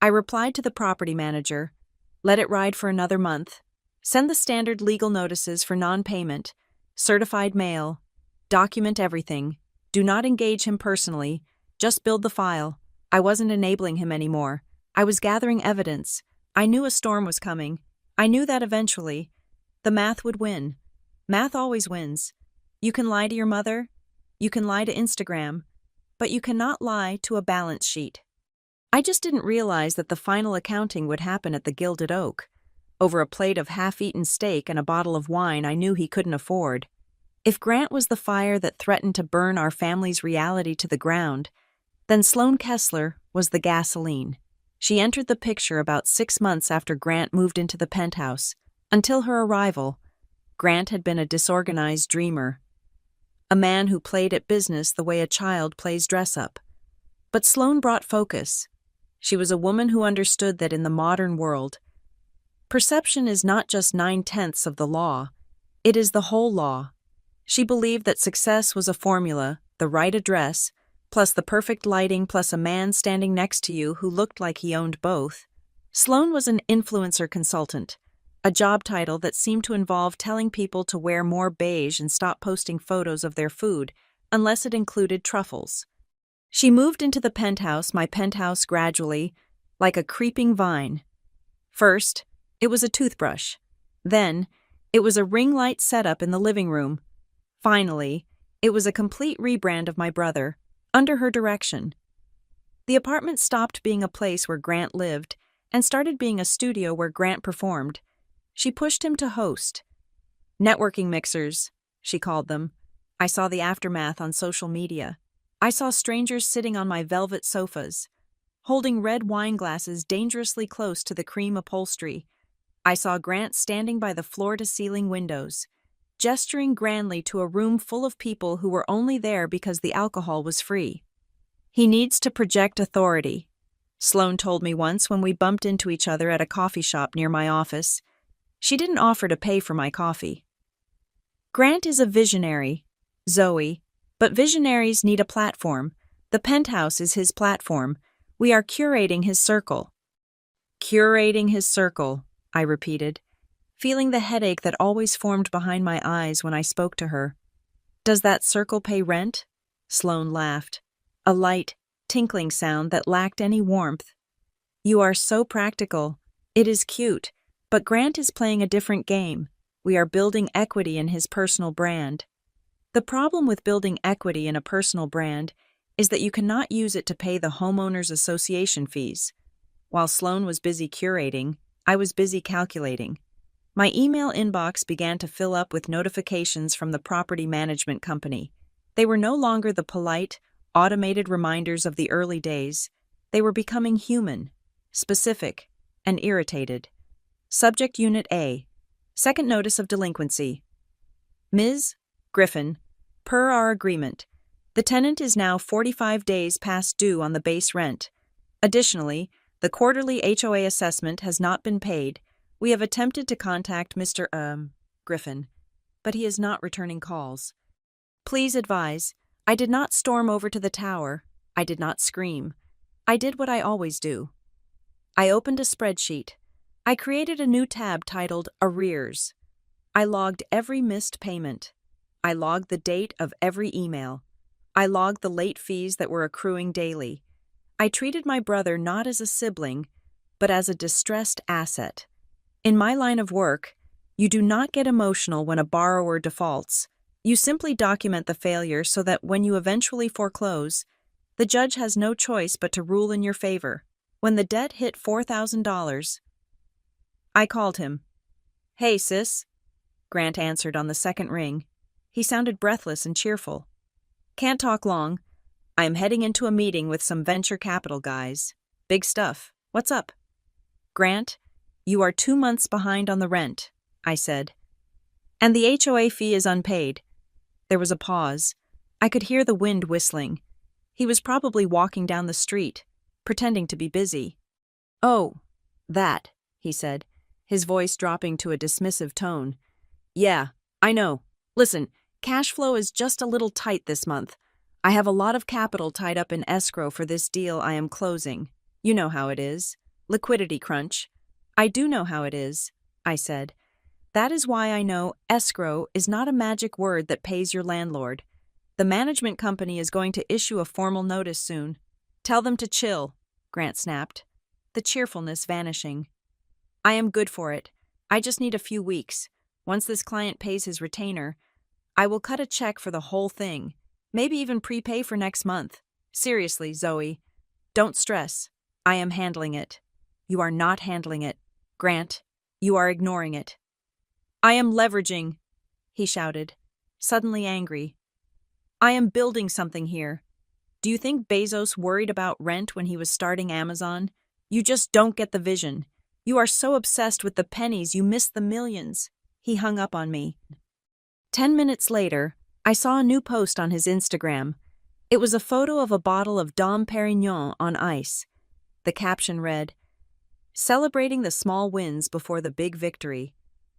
I replied to the property manager, "Let it ride for another month. Send the standard legal notices for non-payment, certified mail, document everything. Do not engage him personally, just build the file." I wasn't enabling him anymore. I was gathering evidence. I knew a storm was coming. I knew that eventually, the math would win. Math always wins. You can lie to your mother, you can lie to Instagram, but you cannot lie to a balance sheet. I just didn't realize that the final accounting would happen at the Gilded Oak, over a plate of half-eaten steak and a bottle of wine I knew he couldn't afford. If Grant was the fire that threatened to burn our family's reality to the ground, then Sloane Kessler was the gasoline. She entered the picture about 6 months after Grant moved into the penthouse. Until her arrival, Grant had been a disorganized dreamer, a man who played at business the way a child plays dress-up. But Sloane brought focus. She was a woman who understood that in the modern world, perception is not just 9/10 of the law, it is the whole law. She believed that success was a formula, the right address, plus the perfect lighting, plus a man standing next to you who looked like he owned both. Sloane was an influencer consultant, a job title that seemed to involve telling people to wear more beige and stop posting photos of their food unless it included truffles. She moved into the penthouse, my penthouse, gradually, like a creeping vine. First, It was a toothbrush. Then, it was a ring light setup in the living room. Finally, it was a complete rebrand of my brother, under her direction. The apartment stopped being a place where Grant lived and started being a studio where Grant performed. She pushed him to host. Networking mixers, she called them. I saw the aftermath on social media. I saw strangers sitting on my velvet sofas, holding red wine glasses dangerously close to the cream upholstery. I saw Grant standing by the floor-to-ceiling windows, gesturing grandly to a room full of people who were only there because the alcohol was free. He needs to project authority, Sloane told me once when we bumped into each other at a coffee shop near my office. She didn't offer to pay for my coffee. Grant is a visionary, Zoe, but visionaries need a platform. The Penthouse is his platform. We are curating his circle. Curating his circle, I repeated, feeling the headache that always formed behind my eyes when I spoke to her. Does that circle pay rent? Sloane laughed, a light, tinkling sound that lacked any warmth. You are so practical. It is cute, but Grant is playing a different game. We are building equity in his personal brand. The problem with building equity in a personal brand is that you cannot use it to pay the homeowners association fees. While Sloane was busy curating, I was busy calculating. My email inbox began to fill up with notifications from the property management company. They were no longer the polite, automated reminders of the early days. They were becoming human, specific, and irritated. Subject Unit A. Second Notice of Delinquency. Ms. Griffin, per our agreement, the tenant is now 45 days past due on the base rent. Additionally, the quarterly HOA assessment has not been paid. We have attempted to contact Mr. Griffin, but he is not returning calls. Please advise, I did not storm over to the tower. I did not scream. I did what I always do. I opened a spreadsheet. I created a new tab titled Arrears. I logged every missed payment. I logged the date of every email. I logged the late fees that were accruing daily. I treated my brother not as a sibling, but as a distressed asset. In my line of work, you do not get emotional when a borrower defaults. You simply document the failure so that when you eventually foreclose, the judge has no choice but to rule in your favor. When the debt hit $4,000, I called him. Hey, sis, Grant answered on the second ring. He sounded breathless and cheerful. Can't talk long. I am heading into a meeting with some venture capital guys. Big stuff. What's up? Grant, you are 2 months behind on the rent, I said. And the HOA fee is unpaid. There was a pause. I could hear the wind whistling. He was probably walking down the street, pretending to be busy. Oh, that, he said, his voice dropping to a dismissive tone. Yeah, I know. Listen, cash flow is just a little tight this month. I have a lot of capital tied up in escrow for this deal I am closing. You know how it is. Liquidity crunch. I do know how it is, I said. That is why I know escrow is not a magic word that pays your landlord. The management company is going to issue a formal notice soon. Tell them to chill, Grant snapped, the cheerfulness vanishing. I am good for it. I just need a few weeks. Once this client pays his retainer, I will cut a check for the whole thing. Maybe even prepay for next month. Seriously, Zoe. Don't stress. I am handling it. You are not handling it. Grant, you are ignoring it. I am leveraging, he shouted, suddenly angry. I am building something here. Do you think Bezos worried about rent when he was starting Amazon? You just don't get the vision. You are so obsessed with the pennies you miss the millions. He hung up on me. 10 minutes later, I saw a new post on his Instagram. It was a photo of a bottle of Dom Perignon on ice. The caption read, "Celebrating the small wins before the big victory.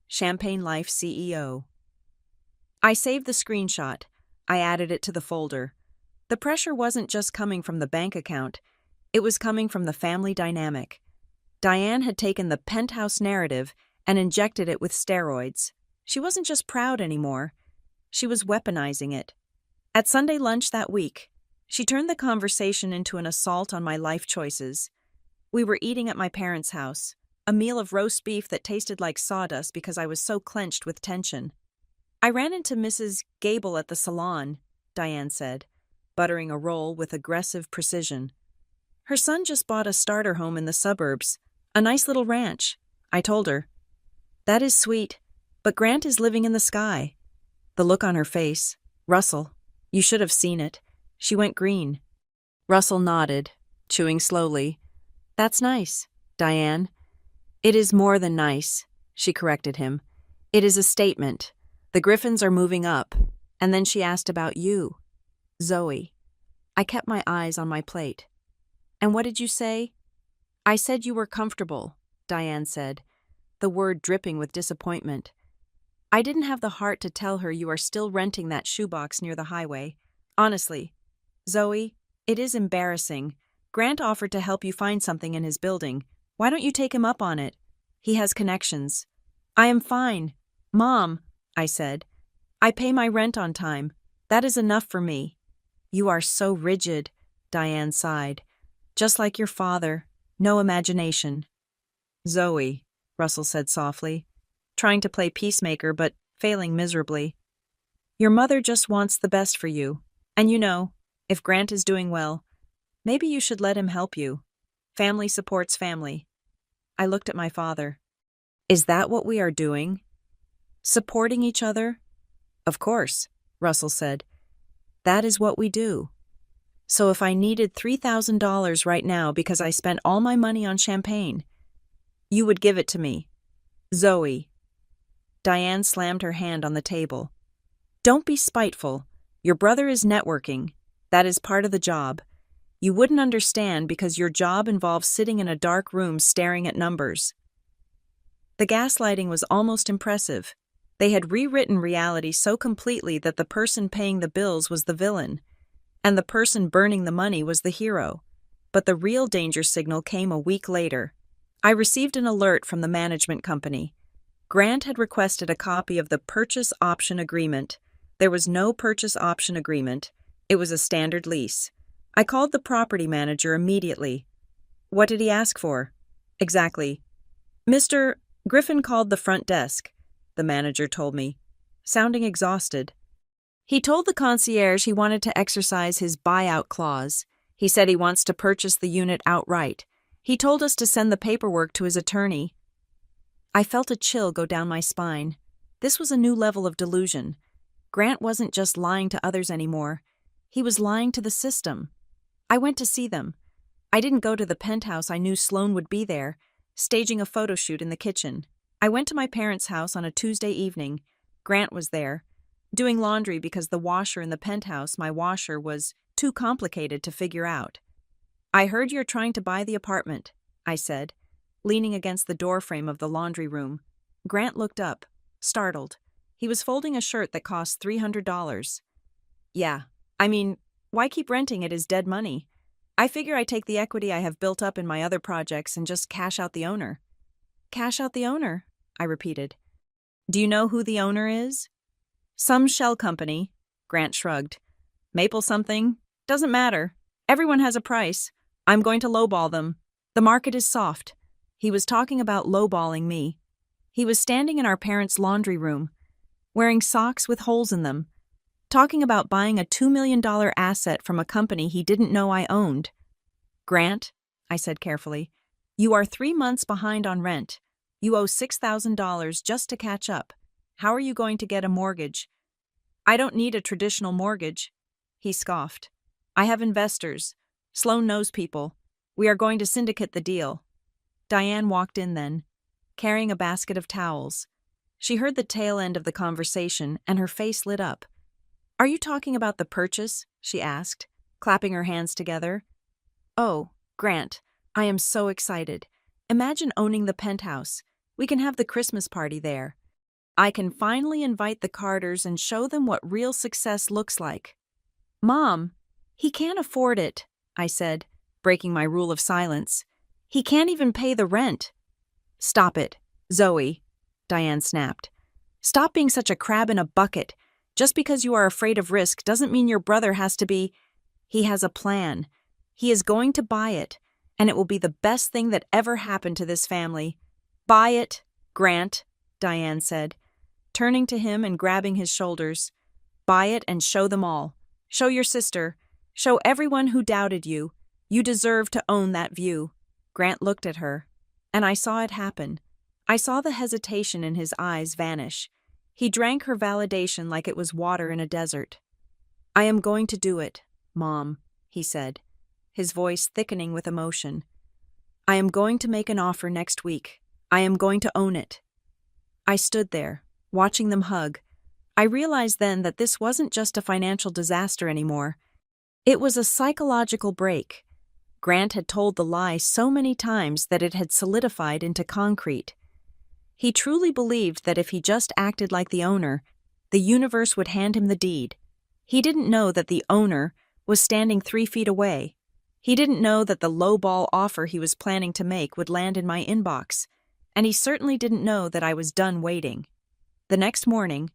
Champagne Life CEO." I saved the screenshot. I added it to the folder. The pressure wasn't just coming from the bank account. It was coming from the family dynamic. Diane had taken the Penthouse narrative and injected it with steroids. She wasn't just proud anymore. She was weaponizing it. At Sunday lunch that week, she turned the conversation into an assault on my life choices. We were eating at my parents' house, a meal of roast beef that tasted like sawdust because I was so clenched with tension. I ran into Mrs. Gable at the salon, Diane said, buttering a roll with aggressive precision. Her son just bought a starter home in the suburbs, a nice little ranch, I told her. That is sweet, but Grant is living in the sky. The look on her face, Russell, you should have seen it. She went green. Russell nodded, chewing slowly. That's nice, Diane. It is more than nice, she corrected him. It is a statement. The Griffins are moving up. And then she asked about you, Zoe. I kept my eyes on my plate. And what did you say? I said you were comfortable, Diane said, the word dripping with disappointment. I didn't have the heart to tell her you are still renting that shoebox near the highway. Honestly, Zoe, it is embarrassing. Grant offered to help you find something in his building. Why don't you take him up on it? He has connections. I am fine. Mom, I said. I pay my rent on time. That is enough for me. You are so rigid, Diane sighed. Just like your father. No imagination. Zoe, Russell said softly, trying to play peacemaker but failing miserably. Your mother just wants the best for you. And you know, if Grant is doing well, maybe you should let him help you. Family supports family. I looked at my father. Is that what we are doing? Supporting each other? Of course, Russell said. That is what we do. So if I needed $3,000 right now because I spent all my money on champagne, you would give it to me. Zoe. Diane slammed her hand on the table. Don't be spiteful. Your brother is networking. That is part of the job. You wouldn't understand because your job involves sitting in a dark room staring at numbers. The gaslighting was almost impressive. They had rewritten reality so completely that the person paying the bills was the villain, and the person burning the money was the hero. But the real danger signal came a week later. I received an alert from the management company. Grant had requested a copy of the purchase option agreement. There was no purchase option agreement. It was a standard lease. I called the property manager immediately. What did he ask for? Exactly. Mr. Griffin called the front desk, the manager told me, sounding exhausted. He told the concierge he wanted to exercise his buyout clause. He said he wants to purchase the unit outright. He told us to send the paperwork to his attorney. I felt a chill go down my spine. This was a new level of delusion. Grant wasn't just lying to others anymore. He was lying to the system. I went to see them. I didn't go to the penthouse. I knew Sloan would be there, staging a photo shoot in the kitchen. I went to my parents' house on a Tuesday evening. Grant was there, doing laundry because the washer in the penthouse, my washer, was too complicated to figure out. I heard you're trying to buy the apartment, I said, leaning against the doorframe of the laundry room. Grant looked up, startled. He was folding a shirt that cost $300. Yeah, I mean, why keep renting it as dead money? I figure I take the equity I have built up in my other projects and just cash out the owner. Cash out the owner, I repeated. Do you know who the owner is? Some shell company, Grant shrugged. Maple something? Doesn't matter. Everyone has a price. I'm going to lowball them. The market is soft. He was talking about lowballing me. He was standing in our parents' laundry room, wearing socks with holes in them, talking about buying a $2 million asset from a company he didn't know I owned. Grant, I said carefully, you are 3 months behind on rent. You owe $6,000 just to catch up. How are you going to get a mortgage? I don't need a traditional mortgage. He scoffed. I have investors. Sloan knows people. We are going to syndicate the deal. Diane walked in then, carrying a basket of towels. She heard the tail end of the conversation and her face lit up. Are you talking about the purchase? She asked, clapping her hands together. Oh, Grant, I am so excited. Imagine owning the penthouse. We can have the Christmas party there. I can finally invite the Carters and show them what real success looks like. Mom, he can't afford it, I said, breaking my rule of silence. He can't even pay the rent. Stop it, Zoe, Diane snapped. Stop being such a crab in a bucket. Just because you are afraid of risk doesn't mean your brother has to be. He has a plan. He is going to buy it, and it will be the best thing that ever happened to this family. Buy it, Grant, Diane said, turning to him and grabbing his shoulders. Buy it and show them all. Show your sister. Show everyone who doubted you. You deserve to own that view. Grant looked at her, and I saw it happen. I saw the hesitation in his eyes vanish. He drank her validation like it was water in a desert. I am going to do it, Mom, he said, his voice thickening with emotion. I am going to make an offer next week. I am going to own it. I stood there, watching them hug. I realized then that this wasn't just a financial disaster anymore. It was a psychological break. Grant had told the lie so many times that it had solidified into concrete. He truly believed that if he just acted like the owner, the universe would hand him the deed. He didn't know that the owner was standing 3 feet away. He didn't know that the low-ball offer he was planning to make would land in my inbox, and he certainly didn't know that I was done waiting. The next morning,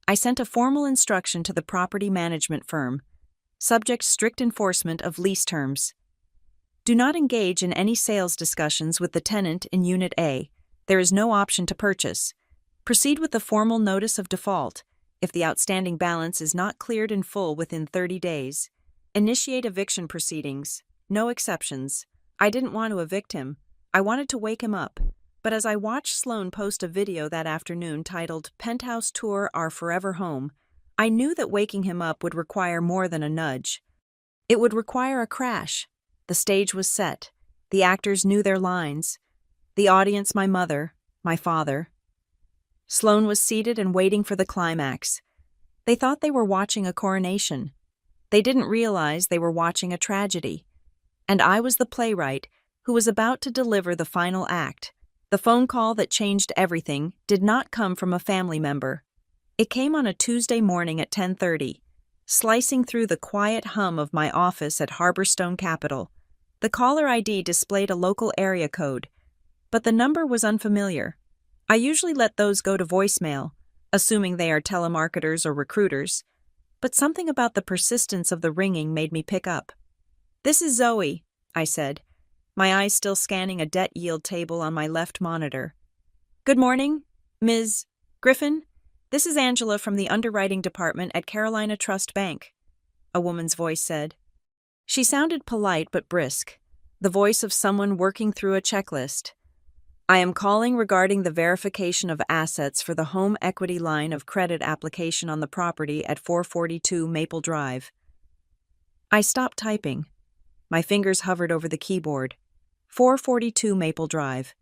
I sent a formal instruction to the property management firm, subject strict enforcement of lease terms. Do not engage in any sales discussions with the tenant in Unit A. There is no option to purchase. Proceed with the formal notice of default if the outstanding balance is not cleared in full within 30 days. Initiate eviction proceedings. No exceptions. I didn't want to evict him. I wanted to wake him up. But as I watched Sloan post a video that afternoon titled Penthouse Tour Our Forever Home, I knew that waking him up would require more than a nudge. It would require a crash. The stage was set. The actors knew their lines. The audience, my mother, my father. Sloan was seated and waiting for the climax. They thought they were watching a coronation. They didn't realize they were watching a tragedy. And I was the playwright who was about to deliver the final act. The phone call that changed everything did not come from a family member. It came on a Tuesday morning at 10:30, slicing through the quiet hum of my office at Harborstone Capital. The caller ID displayed a local area code, but the number was unfamiliar. I usually let those go to voicemail, assuming they are telemarketers or recruiters, but something about the persistence of the ringing made me pick up. "This is Zoe," I said, my eyes still scanning a debt yield table on my left monitor. "Good morning, Ms. Griffin. This is Angela from the underwriting department at Carolina Trust Bank," a woman's voice said. She sounded polite but brisk, the voice of someone working through a checklist. "I am calling regarding the verification of assets for the home equity line of credit application on the property at 442 Maple Drive." I stopped typing. My fingers hovered over the keyboard. 442 Maple Drive.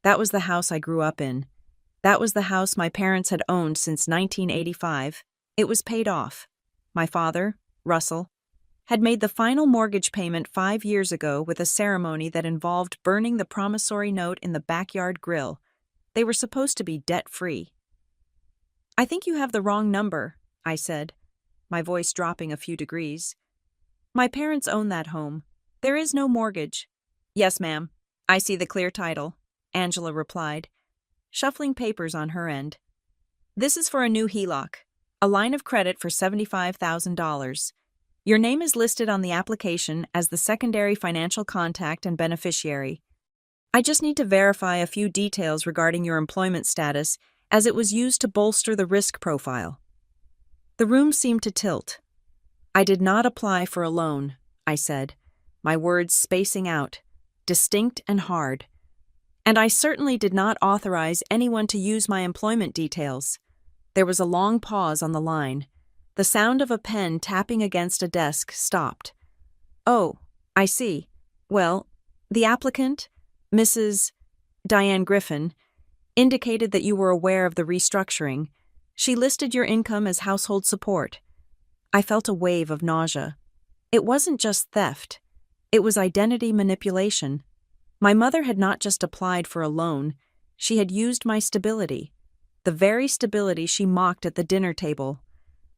That was the house I grew up in. That was the house my parents had owned since 1985. It was paid off. My father, Russell, had made the final mortgage payment 5 years ago with a ceremony that involved burning the promissory note in the backyard grill. They were supposed to be debt-free. "I think you have the wrong number," I said, my voice dropping a few degrees. "My parents own that home. There is no mortgage." "Yes, ma'am. I see the clear title," Angela replied, shuffling papers on her end. "This is for a new HELOC, a line of credit for $75,000. Your name is listed on the application as the secondary financial contact and beneficiary. I just need to verify a few details regarding your employment status, as it was used to bolster the risk profile." The room seemed to tilt. "I did not apply for a loan," I said, my words spacing out, distinct and hard. "And I certainly did not authorize anyone to use my employment details." There was a long pause on the line. The sound of a pen tapping against a desk stopped. "Oh, I see. Well, the applicant, Mrs. Diane Griffin, indicated that you were aware of the restructuring. She listed your income as household support." I felt a wave of nausea. It wasn't just theft. It was identity manipulation. My mother had not just applied for a loan. She had used my stability, the very stability she mocked at the dinner table,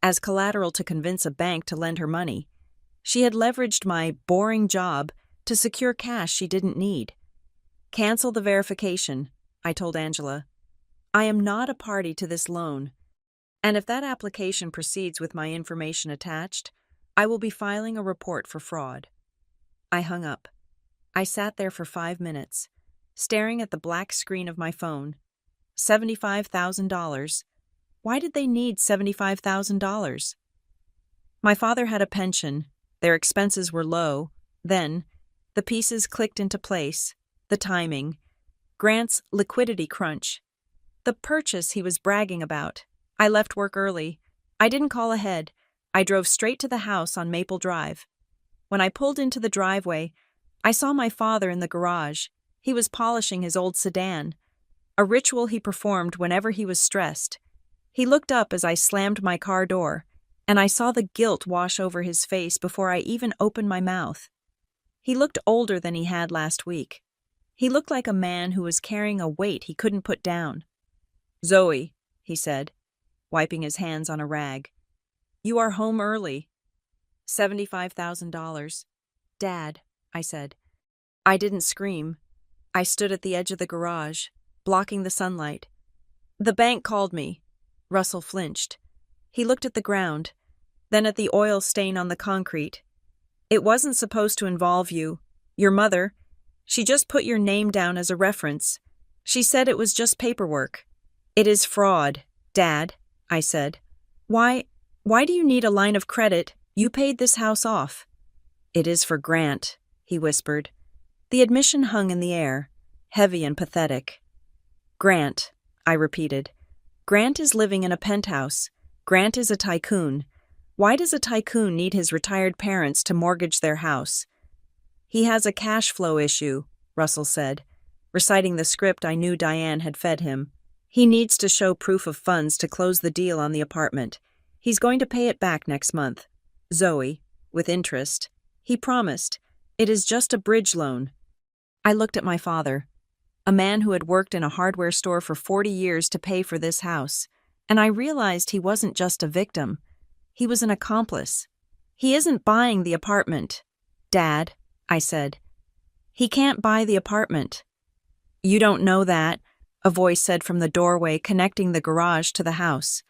as collateral to convince a bank to lend her money. She had leveraged my boring job to secure cash she didn't need. "Cancel the verification," I told Angela. "I am not a party to this loan. And if that application proceeds with my information attached, I will be filing a report for fraud." I hung up. I sat there for 5 minutes, staring at the black screen of my phone. $75,000. Why did they need $75,000? My father had a pension. Their expenses were low. Then, the pieces clicked into place. The timing. Grant's liquidity crunch. The purchase he was bragging about. I left work early. I didn't call ahead. I drove straight to the house on Maple Drive. When I pulled into the driveway, I saw my father in the garage. He was polishing his old sedan, a ritual he performed whenever he was stressed. He looked up as I slammed my car door, and I saw the guilt wash over his face before I even opened my mouth. He looked older than he had last week. He looked like a man who was carrying a weight he couldn't put down. "Zoe," he said, wiping his hands on a rag. "You are home early." $75,000. "Dad," I said. I didn't scream. I stood at the edge of the garage, blocking the sunlight. "The bank called me." Russell flinched. He looked at the ground, then at the oil stain on the concrete. "It wasn't supposed to involve you. Your mother, she just put your name down as a reference. She said it was just paperwork." "It is fraud, Dad," I said. Why do you need a line of credit? You paid this house off." "It is for Grant," he whispered. The admission hung in the air, heavy and pathetic. "Grant," I repeated. "Grant is living in a penthouse. Grant is a tycoon. Why does a tycoon need his retired parents to mortgage their house?" "He has a cash flow issue," Russell said, reciting the script I knew Diane had fed him. "He needs to show proof of funds to close the deal on the apartment. He's going to pay it back next month. Zoe, with interest. He promised. It is just a bridge loan." I looked at my father, a man who had worked in a hardware store for 40 years to pay for this house, and I realized he wasn't just a victim. He was an accomplice. "He isn't buying the apartment, Dad," I said. "He can't buy the apartment." "You don't know that," a voice said from the doorway connecting the garage to the house.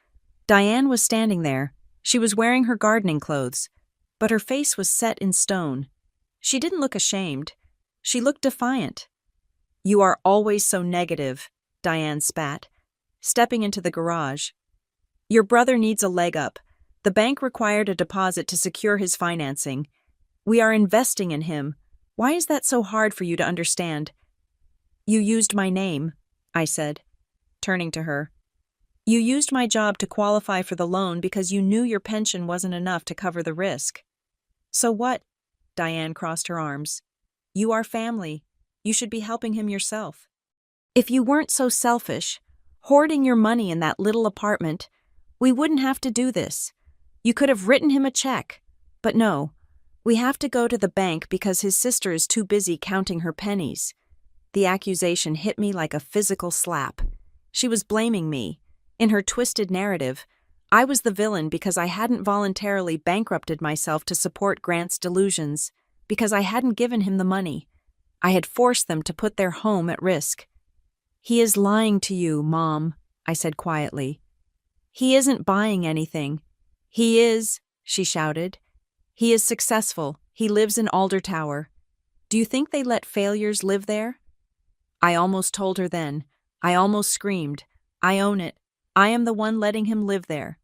Diane was standing there. She was wearing her gardening clothes, but her face was set in stone. She didn't look ashamed. She looked defiant. "You are always so negative," Diane spat, stepping into the garage. "Your brother needs a leg up. The bank required a deposit to secure his financing. We are investing in him. Why is that so hard for you to understand?" "You used my name," I said, turning to her. "You used my job to qualify for the loan because you knew your pension wasn't enough to cover the risk." "So what?" Diane crossed her arms. "You are family. You should be helping him yourself. If you weren't so selfish, hoarding your money in that little apartment, we wouldn't have to do this. You could have written him a check. But no, we have to go to the bank because his sister is too busy counting her pennies." The accusation hit me like a physical slap. She was blaming me. In her twisted narrative, I was the villain because I hadn't voluntarily bankrupted myself to support Grant's delusions, because I hadn't given him the money. I had forced them to put their home at risk. "He is lying to you, Mom," I said quietly. "He isn't buying anything." "He is," she shouted. "He is successful. He lives in Alder Tower. Do you think they let failures live there?" I almost told her then. I almost screamed. I own it. I am the one letting him live there.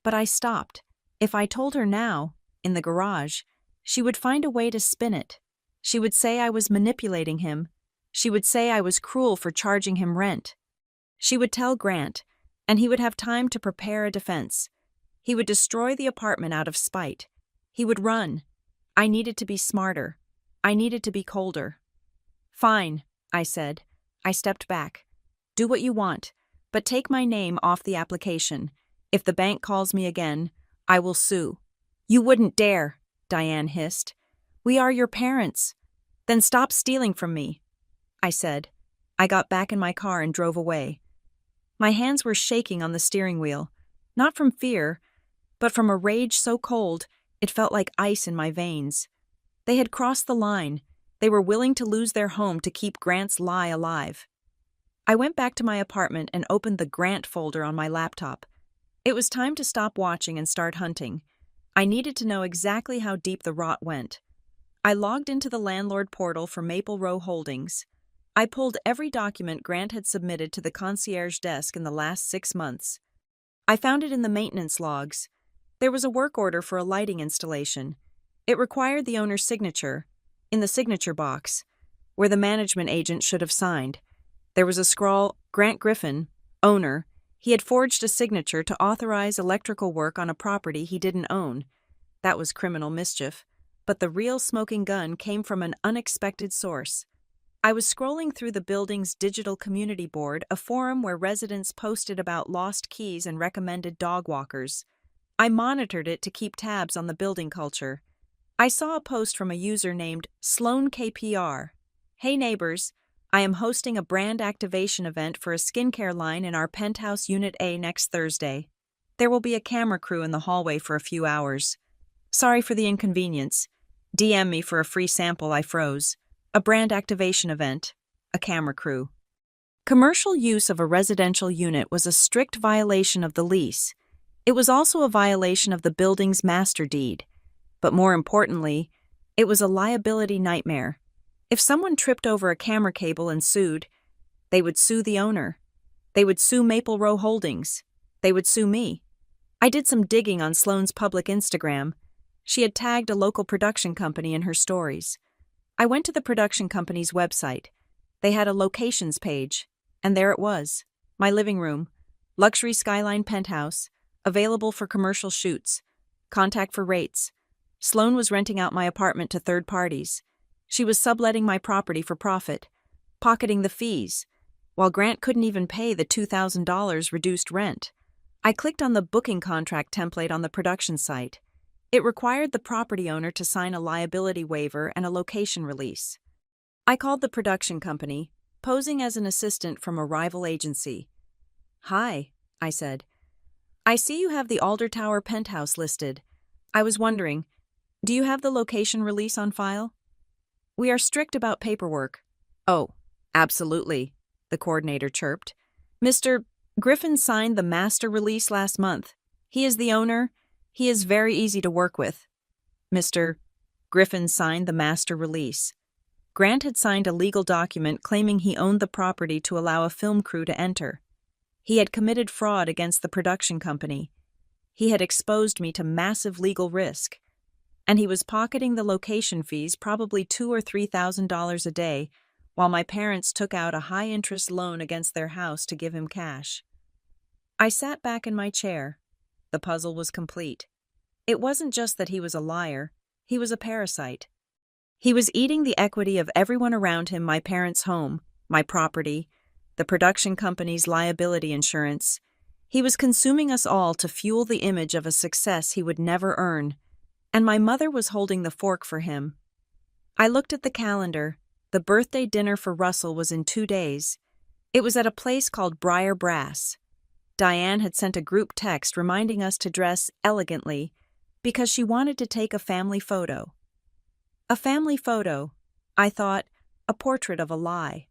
But I stopped. If I told her now, in the garage, she would find a way to spin it. She would say I was manipulating him. She would say I was cruel for charging him rent. She would tell Grant, and he would have time to prepare a defense. He would destroy the apartment out of spite. He would run. I needed to be smarter. I needed to be colder. "Fine," I said. I stepped back. "Do what you want, but take my name off the application. If the bank calls me again, I will sue." "You wouldn't dare," Diane hissed. "We are your parents. Then stop stealing from me," I said. I got back in my car and drove away. My hands were shaking on the steering wheel, not from fear, but from a rage so cold it felt like ice in my veins. They had crossed the line. They were willing to lose their home to keep Grant's lie alive. I went back to my apartment and opened the Grant folder on my laptop. It was time to stop watching and start hunting. I needed to know exactly how deep the rot went. I logged into the landlord portal for Maple Row Holdings. I pulled every document Grant had submitted to the concierge desk in the last 6 months. I found it in the maintenance logs. There was a work order for a lighting installation. It required the owner's signature, in the signature box, where the management agent should have signed. There was a scrawl, Grant Griffin, owner. He had forged a signature to authorize electrical work on a property he didn't own. That was criminal mischief. But the real smoking gun came from an unexpected source. I was scrolling through the building's digital community board, a forum where residents posted about lost keys and recommended dog walkers. I monitored it to keep tabs on the building culture. I saw a post from a user named Sloan KPR. Hey neighbors, I am hosting a brand activation event for a skincare line in our Penthouse Unit A next Thursday. There will be a camera crew in the hallway for a few hours. Sorry for the inconvenience. DM me for a free sample. I froze. A brand activation event. A camera crew. Commercial use of a residential unit was a strict violation of the lease. It was also a violation of the building's master deed. But more importantly, it was a liability nightmare. If someone tripped over a camera cable and sued, they would sue the owner. They would sue Maple Row Holdings. They would sue me. I did some digging on Sloane's public Instagram. She had tagged a local production company in her stories. I went to the production company's website. They had a locations page, and there it was. My living room, luxury skyline penthouse, available for commercial shoots. Contact for rates. Sloane was renting out my apartment to third parties. She was subletting my property for profit, pocketing the fees, while Grant couldn't even pay the $2,000 reduced rent. I clicked on the booking contract template on the production site. It required the property owner to sign a liability waiver and a location release. I called the production company, posing as an assistant from a rival agency. Hi, I said. I see you have the Alder Tower penthouse listed. I was wondering, do you have the location release on file? We are strict about paperwork. Oh, absolutely, the coordinator chirped. Mr. Griffin signed the master release last month. He is the owner. He is very easy to work with. Mr. Griffin signed the master release. Grant had signed a legal document claiming he owned the property to allow a film crew to enter. He had committed fraud against the production company. He had exposed me to massive legal risk. And he was pocketing the location fees, probably $2,000 or $3,000 a day, while my parents took out a high-interest loan against their house to give him cash. I sat back in my chair. The puzzle was complete. It wasn't just that he was a liar, he was a parasite. He was eating the equity of everyone around him, my parents' home, my property, the production company's liability insurance. He was consuming us all to fuel the image of a success he would never earn. And my mother was holding the fork for him. I looked at the calendar. The birthday dinner for Russell was in 2 days. It was at a place called Briar Brass. Diane had sent a group text reminding us to dress elegantly because she wanted to take a family photo. A family photo, I thought, a portrait of a lie.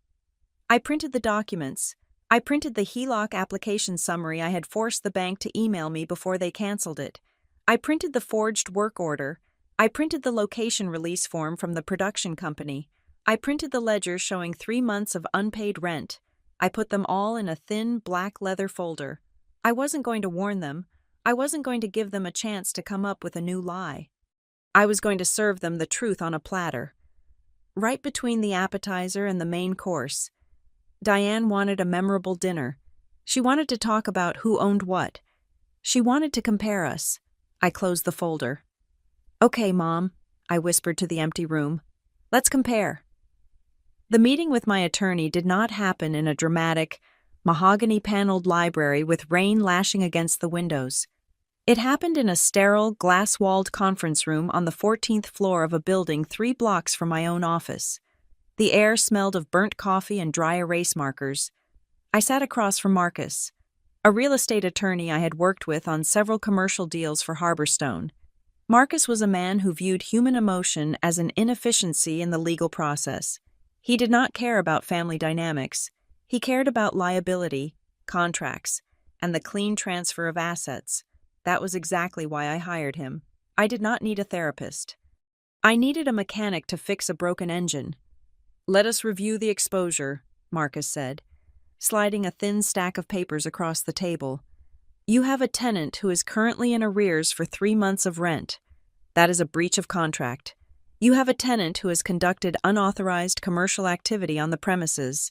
I printed the documents. I printed the HELOC application summary I had forced the bank to email me before they canceled it. I printed the forged work order. I printed the location release form from the production company. I printed the ledger showing 3 months of unpaid rent. I put them all in a thin, black leather folder. I wasn't going to warn them. I wasn't going to give them a chance to come up with a new lie. I was going to serve them the truth on a platter. Right between the appetizer and the main course. Diane wanted a memorable dinner. She wanted to talk about who owned what. She wanted to compare us. I closed the folder. Okay, Mom, I whispered to the empty room. Let's compare. The meeting with my attorney did not happen in a dramatic, mahogany-paneled library with rain lashing against the windows. It happened in a sterile, glass-walled conference room on the 14th floor of a building 3 blocks from my own office. The air smelled of burnt coffee and dry erase markers. I sat across from Marcus, a real estate attorney I had worked with on several commercial deals for Harborstone. Marcus was a man who viewed human emotion as an inefficiency in the legal process. He did not care about family dynamics. He cared about liability, contracts, and the clean transfer of assets. That was exactly why I hired him. I did not need a therapist. I needed a mechanic to fix a broken engine. Let us review the exposure, Marcus said, sliding a thin stack of papers across the table. You have a tenant who is currently in arrears for 3 months of rent. That is a breach of contract. You have a tenant who has conducted unauthorized commercial activity on the premises.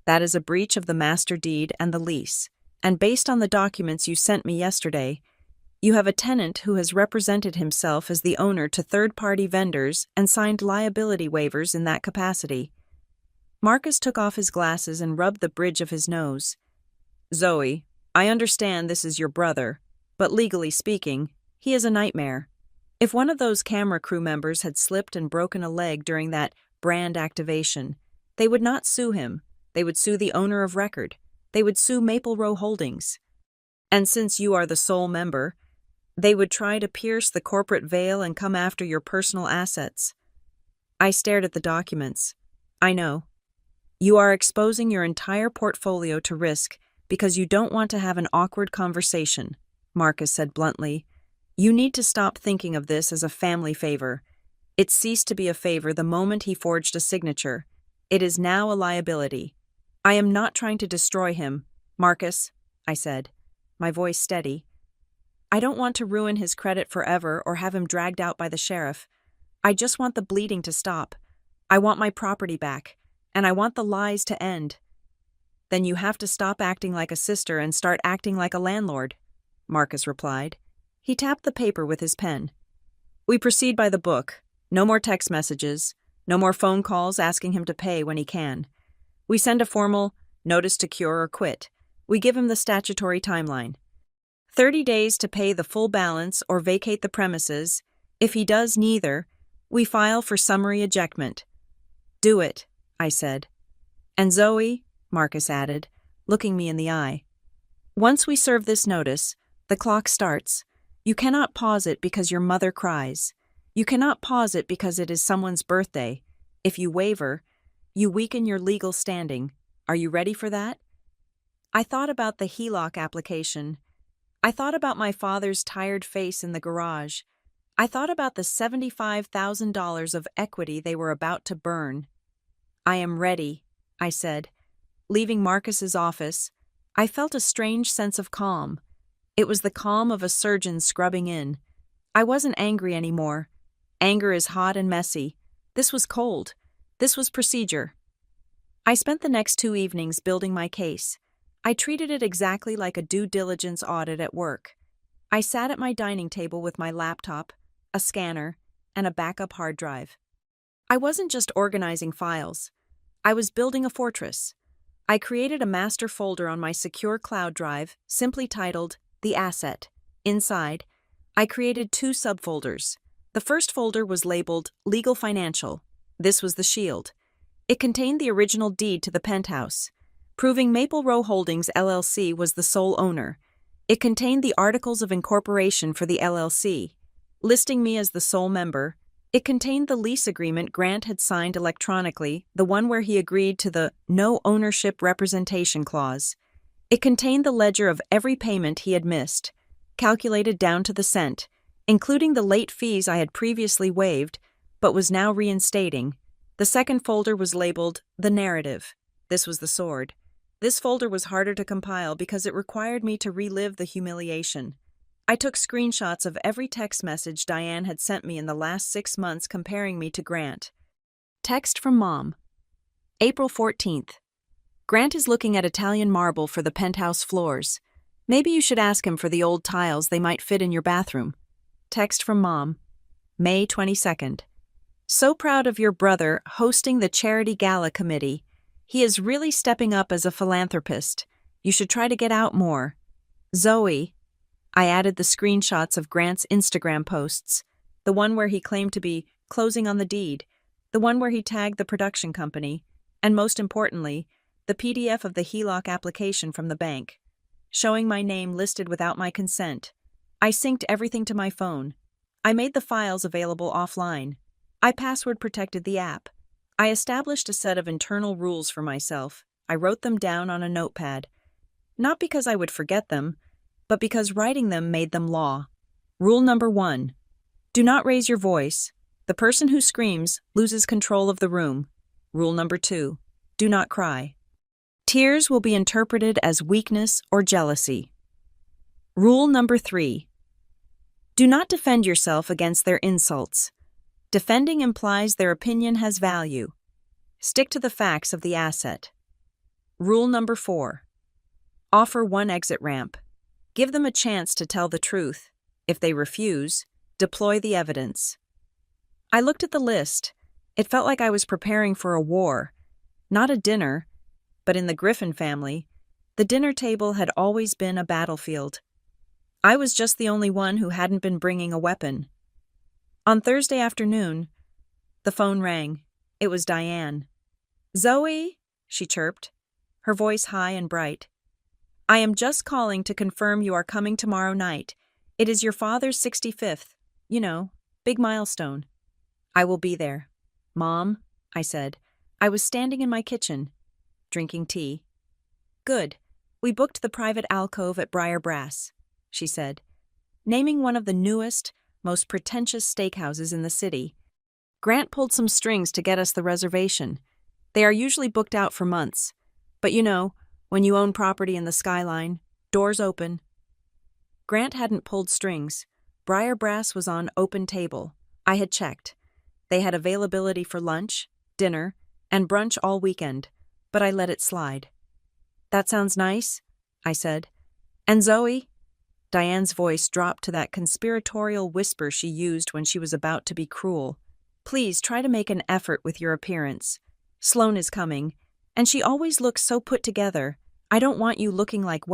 That is a breach of the master deed and the lease. And based on the documents you sent me yesterday, you have a tenant who has represented himself as the owner to third-party vendors and signed liability waivers in that capacity. Marcus took off his glasses and rubbed the bridge of his nose. Zoe, I understand this is your brother, but legally speaking, he is a nightmare. If one of those camera crew members had slipped and broken a leg during that brand activation, they would not sue him. They would sue the owner of record. They would sue Maple Row Holdings. And since you are the sole member, they would try to pierce the corporate veil and come after your personal assets. I stared at the documents. I know. You are exposing your entire portfolio to risk because you don't want to have an awkward conversation, Marcus said bluntly. You need to stop thinking of this as a family favor. It ceased to be a favor the moment he forged a signature. It is now a liability. I am not trying to destroy him, Marcus, I said, my voice steady. I don't want to ruin his credit forever or have him dragged out by the sheriff. I just want the bleeding to stop. I want my property back, and I want the lies to end. Then you have to stop acting like a sister and start acting like a landlord, Marcus replied. He tapped the paper with his pen. We proceed by the book. No more text messages. No more phone calls asking him to pay when he can. We send a formal notice to cure or quit. We give him the statutory timeline. 30 days to pay the full balance or vacate the premises. If he does neither, we file for summary ejectment. Do it, I said. And Zoe, Marcus added, looking me in the eye. Once we serve this notice, the clock starts. You cannot pause it because your mother cries. You cannot pause it because it is someone's birthday. If you waver, you weaken your legal standing. Are you ready for that? I thought about the HELOC application. I thought about my father's tired face in the garage. I thought about the $75,000 of equity they were about to burn. I am ready, I said. Leaving Marcus's office, I felt a strange sense of calm. It was the calm of a surgeon scrubbing in. I wasn't angry anymore. Anger is hot and messy. This was cold. This was procedure. I spent the next 2 evenings building my case. I treated it exactly like a due diligence audit at work. I sat at my dining table with my laptop, a scanner, and a backup hard drive. I wasn't just organizing files. I was building a fortress. I created a master folder on my secure cloud drive, simply titled The Asset. Inside, I created 2 subfolders. The first folder was labeled Legal Financial. This was the shield. It contained the original deed to the Penthouse, proving Maple Row Holdings LLC was the sole owner. It contained the articles of incorporation for the LLC, listing me as the sole member. It contained the lease agreement Grant had signed electronically, the one where he agreed to the no ownership representation clause. It contained the ledger of every payment he had missed, calculated down to the cent, including the late fees I had previously waived, but was now reinstating. The second folder was labeled The Narrative. This was the sword. This folder was harder to compile because it required me to relive the humiliation. I took screenshots of every text message Diane had sent me in the last 6 months comparing me to Grant. Text from Mom. April 14th. Grant is looking at Italian marble for the penthouse floors. Maybe you should ask him for the old tiles, they might fit in your bathroom. Text from Mom. May 22nd. So proud of your brother hosting the charity gala committee. He is really stepping up as a philanthropist. You should try to get out more. Zoe. I added the screenshots of Grant's Instagram posts, the one where he claimed to be closing on the deed, the one where he tagged the production company, and most importantly, the PDF of the HELOC application from the bank, showing my name listed without my consent. I synced everything to my phone. I made the files available offline. I password protected the app. I established a set of internal rules for myself. I wrote them down on a notepad. Not because I would forget them, but because writing them made them law. Rule number 1. Do not raise your voice. The person who screams loses control of the room. Rule number 2. Do not cry. Tears will be interpreted as weakness or jealousy. Rule number 3. Do not defend yourself against their insults. Defending implies their opinion has value. Stick to the facts of the asset. Rule number 4. Offer one exit ramp. Give them a chance to tell the truth. If they refuse, deploy the evidence. I looked at the list. It felt like I was preparing for a war. Not a dinner, but in the Griffin family, the dinner table had always been a battlefield. I was just the only one who hadn't been bringing a weapon. On Thursday afternoon, the phone rang. It was Diane. "Zoe," she chirped, her voice high and bright. "I am just calling to confirm you are coming tomorrow night. It is your father's 65th. You know, big milestone." "I will be there." "Mom," I said. I was standing in my kitchen, drinking tea. "Good. We booked the private alcove at Briar Brass," she said, naming one of the newest, most pretentious steakhouses in the city. "Grant pulled some strings to get us the reservation. They are usually booked out for months. But you know, when you own property in the skyline, doors open." Grant hadn't pulled strings. Briar Brass was on open table. I had checked. They had availability for lunch, dinner, and brunch all weekend, but I let it slide. "That sounds nice," I said. "And Zoe?" Diane's voice dropped to that conspiratorial whisper she used when she was about to be cruel. "Please try to make an effort with your appearance. Sloane is coming, and she always looks so put together. I don't want you looking like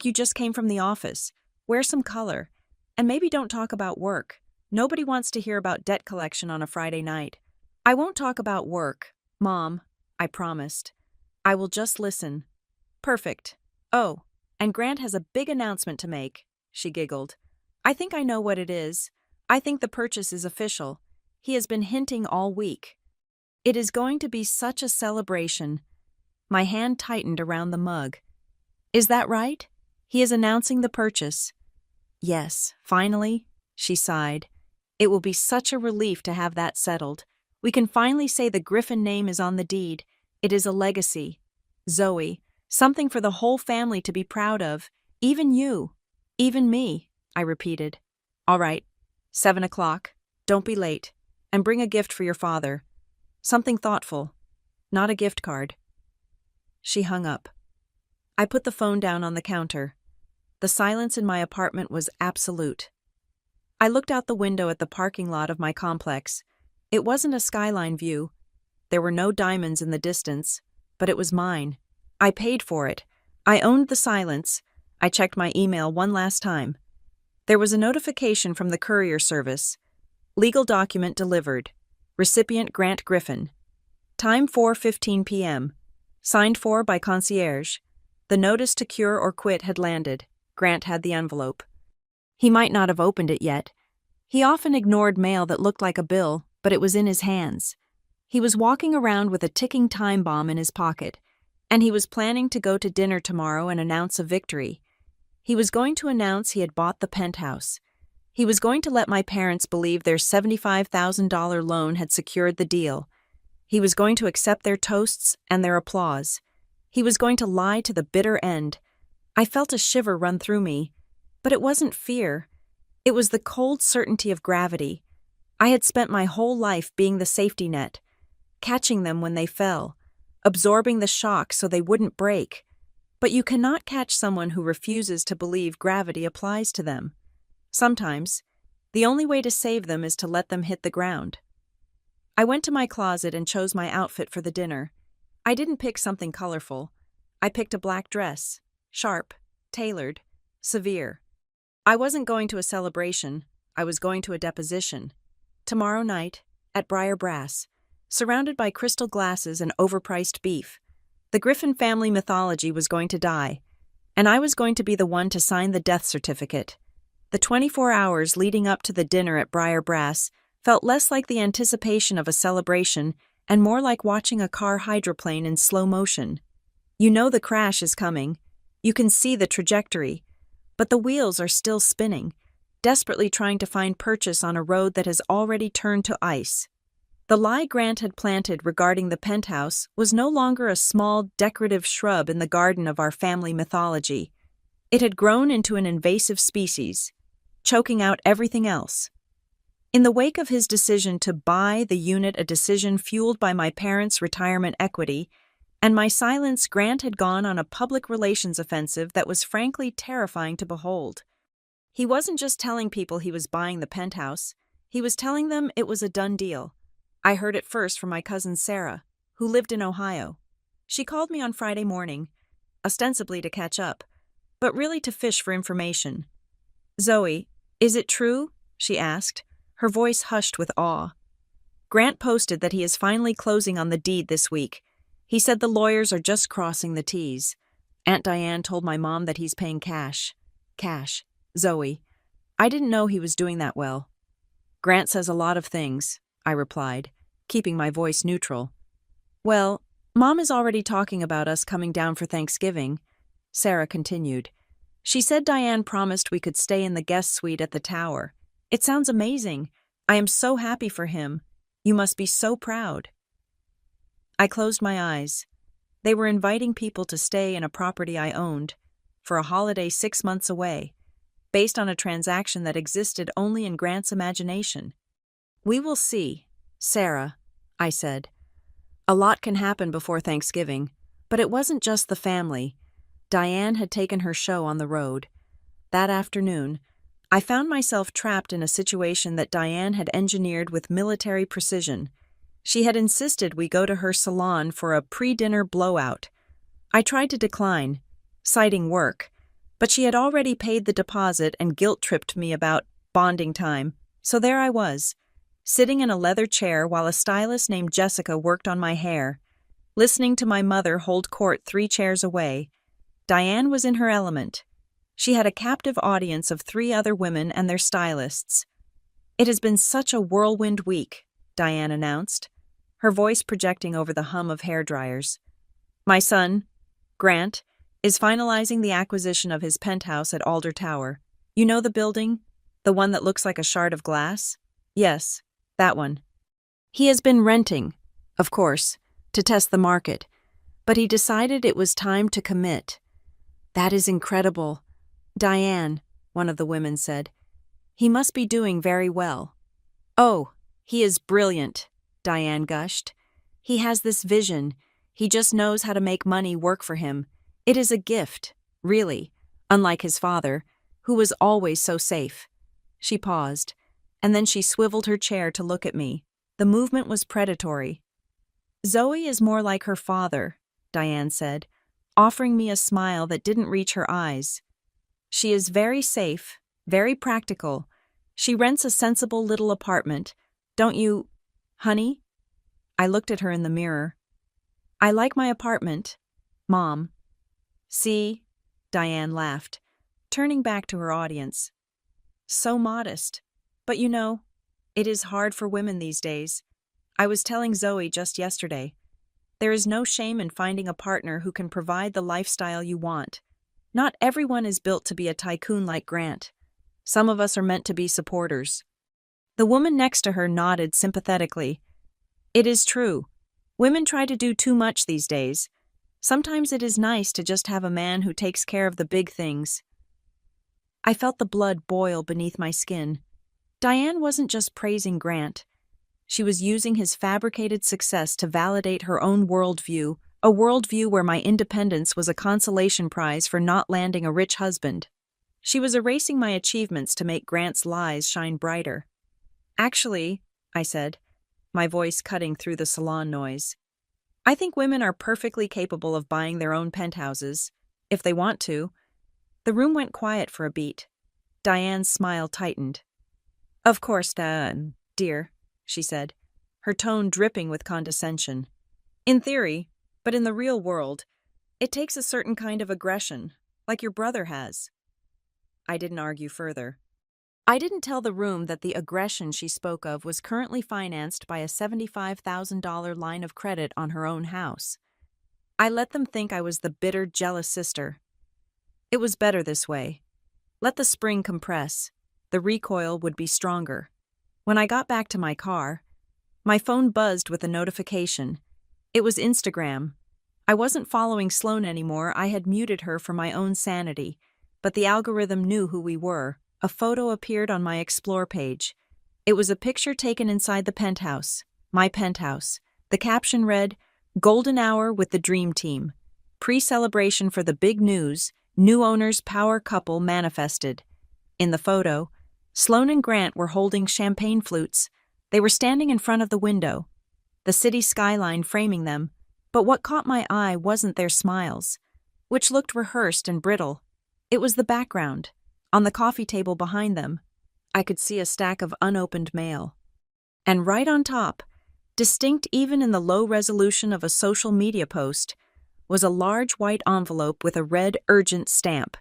you just came from the office. Wear some color, and maybe don't talk about work. Nobody wants to hear about debt collection on a Friday night." "I won't talk about work, Mom," I promised. "I will just listen." "Perfect. Oh, and Grant has a big announcement to make," she giggled. "I think I know what it is. I think the purchase is official. He has been hinting all week. It is going to be such a celebration." My hand tightened around the mug. "Is that right? He is announcing the purchase." "Yes, finally," she sighed. "It will be such a relief to have that settled. We can finally say the Griffin name is on the deed. It is a legacy. Zoe, something for the whole family to be proud of. Even you. Even me," I repeated. "All right. 7 o'clock. Don't be late. And bring a gift for your father. Something thoughtful. Not a gift card." She hung up. I put the phone down on the counter. The silence in my apartment was absolute. I looked out the window at the parking lot of my complex. It wasn't a skyline view. There were no diamonds in the distance, but it was mine. I paid for it. I owned the silence. I checked my email one last time. There was a notification from the courier service. Legal document delivered. Recipient Grant Griffin. Time 4:15 p.m. Signed for by concierge. The notice to cure or quit had landed. Grant had the envelope. He might not have opened it yet. He often ignored mail that looked like a bill, but it was in his hands. He was walking around with a ticking time bomb in his pocket, and he was planning to go to dinner tomorrow and announce a victory. He was going to announce he had bought the penthouse. He was going to let my parents believe their $75,000 loan had secured the deal. He was going to accept their toasts and their applause. He was going to lie to the bitter end. I felt a shiver run through me, but it wasn't fear. It was the cold certainty of gravity. I had spent my whole life being the safety net, catching them when they fell, absorbing the shock so they wouldn't break. But you cannot catch someone who refuses to believe gravity applies to them. Sometimes, the only way to save them is to let them hit the ground. I went to my closet and chose my outfit for the dinner. I didn't pick something colorful. I picked a black dress, sharp, tailored, severe. I wasn't going to a celebration. I was going to a deposition. Tomorrow night, at Briar Brass, surrounded by crystal glasses and overpriced beef. The Griffin family mythology was going to die, and I was going to be the one to sign the death certificate. The 24 hours leading up to the dinner at Briar Brass felt less like the anticipation of a celebration and more like watching a car hydroplane in slow motion. You know the crash is coming. You can see the trajectory, but the wheels are still spinning, desperately trying to find purchase on a road that has already turned to ice. The lie Grant had planted regarding the penthouse was no longer a small, decorative shrub in the garden of our family mythology. It had grown into an invasive species, choking out everything else. In the wake of his decision to buy the unit, a decision fueled by my parents' retirement equity, and my silence, Grant had gone on a public relations offensive that was frankly terrifying to behold. He wasn't just telling people he was buying the penthouse, he was telling them it was a done deal. I heard it first from my cousin Sarah, who lived in Ohio. She called me on Friday morning, ostensibly to catch up, but really to fish for information. "Zoe, is it true?" she asked, her voice hushed with awe. "Grant posted that he is finally closing on the deed this week. He said the lawyers are just crossing the T's. Aunt Diane told my mom that he's paying cash. Cash. Zoe, I didn't know he was doing that well." "Grant says a lot of things," I replied, keeping my voice neutral. "Well, Mom is already talking about us coming down for Thanksgiving," Sarah continued. "She said Diane promised we could stay in the guest suite at the tower. It sounds amazing. I am so happy for him. You must be so proud." I closed my eyes. They were inviting people to stay in a property I owned, for a holiday 6 months away, based on a transaction that existed only in Grant's imagination. "We will see, Sarah," I said. "A lot can happen before Thanksgiving, but it wasn't just the family. Diane had taken her show on the road. That afternoon, I found myself trapped in a situation that Diane had engineered with military precision. She had insisted we go to her salon for a pre-dinner blowout. I tried to decline, citing work, but she had already paid the deposit and guilt-tripped me about bonding time, so there I was, sitting in a leather chair while a stylist named Jessica worked on my hair, listening to my mother hold court 3 chairs away. Diane was in her element. She had a captive audience of 3 other women and their stylists. "It has been such a whirlwind week," Diane announced, her voice projecting over the hum of hairdryers. "My son, Grant, is finalizing the acquisition of his penthouse at Alder Tower. You know the building? The one that looks like a shard of glass? Yes, that one. He has been renting, of course, to test the market, but he decided it was time to commit." "That is incredible. Diane," one of the women said. "He must be doing very well." "Oh, he is brilliant," Diane gushed. "He has this vision. He just knows how to make money work for him. It is a gift, really, unlike his father, who was always so safe." She paused, and then she swiveled her chair to look at me. The movement was predatory. "Zoe is more like her father," Diane said, offering me a smile that didn't reach her eyes. "She is very safe, very practical. She rents a sensible little apartment. Don't you, honey?" I looked at her in the mirror. "I like my apartment, Mom." "See?" Diane laughed, turning back to her audience. "So modest. But you know, it is hard for women these days. I was telling Zoe just yesterday. There is no shame in finding a partner who can provide the lifestyle you want. Not everyone is built to be a tycoon like Grant. Some of us are meant to be supporters." The woman next to her nodded sympathetically. "It is true. Women try to do too much these days. Sometimes it is nice to just have a man who takes care of the big things." I felt the blood boil beneath my skin. Diane wasn't just praising Grant. She was using his fabricated success to validate her own worldview, a worldview where my independence was a consolation prize for not landing a rich husband. She was erasing my achievements to make Grant's lies shine brighter. "Actually," I said, my voice cutting through the salon noise, "I think women are perfectly capable of buying their own penthouses, if they want to." The room went quiet for a beat. Diane's smile tightened. "Of course, dear," she said, her tone dripping with condescension. "In theory, but in the real world, it takes a certain kind of aggression, like your brother has." I didn't argue further. I didn't tell the room that the aggression she spoke of was currently financed by a $75,000 line of credit on her own house. I let them think I was the bitter, jealous sister. It was better this way. Let the spring compress. The recoil would be stronger. When I got back to my car, My phone buzzed with a notification. It was Instagram. I wasn't following Sloane anymore, I had muted her for my own sanity. But the algorithm knew who we were. A photo appeared on my Explore page. It was a picture taken inside the penthouse. My penthouse. The caption read, "Golden Hour with the Dream Team. Pre-celebration for the big news, new owners power couple manifested." In the photo, Sloane and Grant were holding champagne flutes. They were standing in front of the window, the city skyline framing them, but what caught my eye wasn't their smiles, which looked rehearsed and brittle. It was the background. On the coffee table behind them, I could see a stack of unopened mail. And right on top, distinct even in the low resolution of a social media post, was a large white envelope with a red urgent stamp.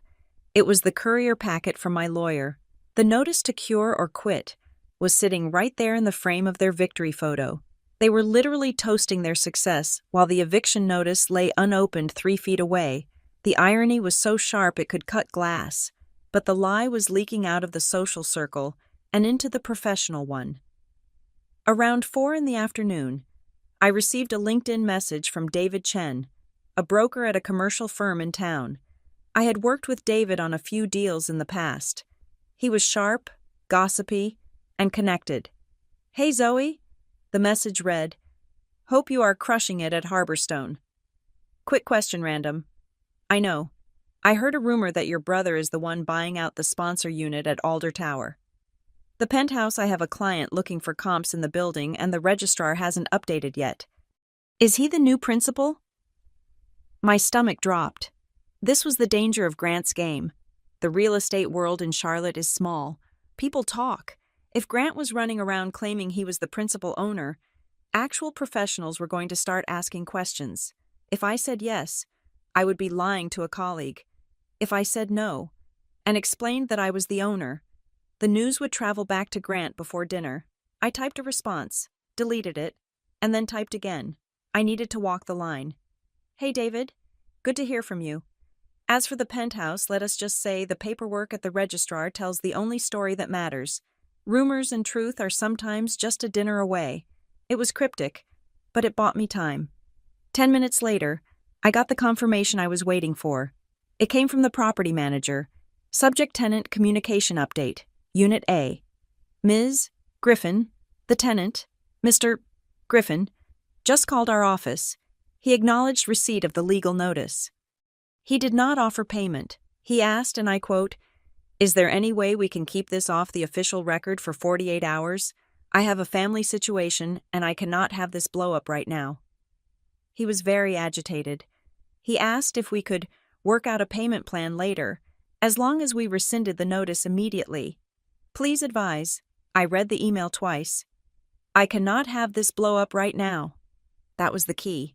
It was the courier packet from my lawyer. The notice to cure or quit was sitting right there in the frame of their victory photo. They were literally toasting their success while the eviction notice lay unopened 3 feet away. The irony was so sharp it could cut glass, but the lie was leaking out of the social circle and into the professional one. Around 4 in the afternoon, I received a LinkedIn message from David Chen, a broker at a commercial firm in town. I had worked with David on a few deals in the past. He was sharp, gossipy, and connected. "Hey Zoe," the message read, "Hope you are crushing it at Harborstone. Quick question, random. I know. I heard a rumor that your brother is the one buying out the sponsor unit at Alder Tower. The penthouse, I have a client looking for comps in the building and the registrar hasn't updated yet. Is he the new principal?" My stomach dropped. This was the danger of Grant's game. The real estate world in Charlotte is small. People talk. If Grant was running around claiming he was the principal owner, actual professionals were going to start asking questions. If I said yes, I would be lying to a colleague. If I said no, and explained that I was the owner, the news would travel back to Grant before dinner. I typed a response, deleted it, and then typed again. I needed to walk the line. "Hey David, good to hear from you. As for the penthouse, let us just say the paperwork at the registrar tells the only story that matters. Rumors and truth are sometimes just a dinner away." It was cryptic, but it bought me time. 10 minutes later, I got the confirmation I was waiting for. It came from the property manager. Subject tenant communication update, Unit A. Ms. Griffin, the tenant, Mr. Griffin, just called our office. He acknowledged receipt of the legal notice. He did not offer payment. He asked, and I quote, "Is there any way we can keep this off the official record for 48 hours? I have a family situation, and I cannot have this blow up right now." He was very agitated. He asked if we could work out a payment plan later, as long as we rescinded the notice immediately. "Please advise." I read the email twice. "I cannot have this blow up right now." That was the key.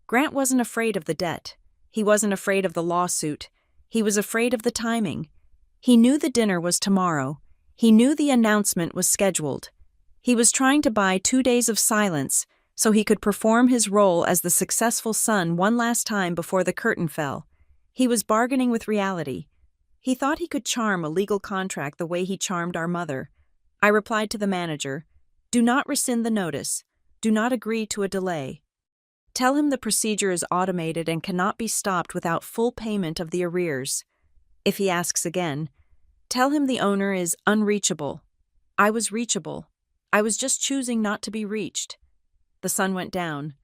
Grant wasn't afraid of the debt. He wasn't afraid of the lawsuit. He was afraid of the timing. He knew the dinner was tomorrow. He knew the announcement was scheduled. He was trying to buy 2 days of silence so he could perform his role as the successful son one last time before the curtain fell. He was bargaining with reality. He thought he could charm a legal contract the way he charmed our mother. I replied to the manager, "Do not rescind the notice. Do not agree to a delay. Tell him the procedure is automated and cannot be stopped without full payment of the arrears. If he asks again, tell him the owner is unreachable." I was reachable. I was just choosing not to be reached. The sun went down,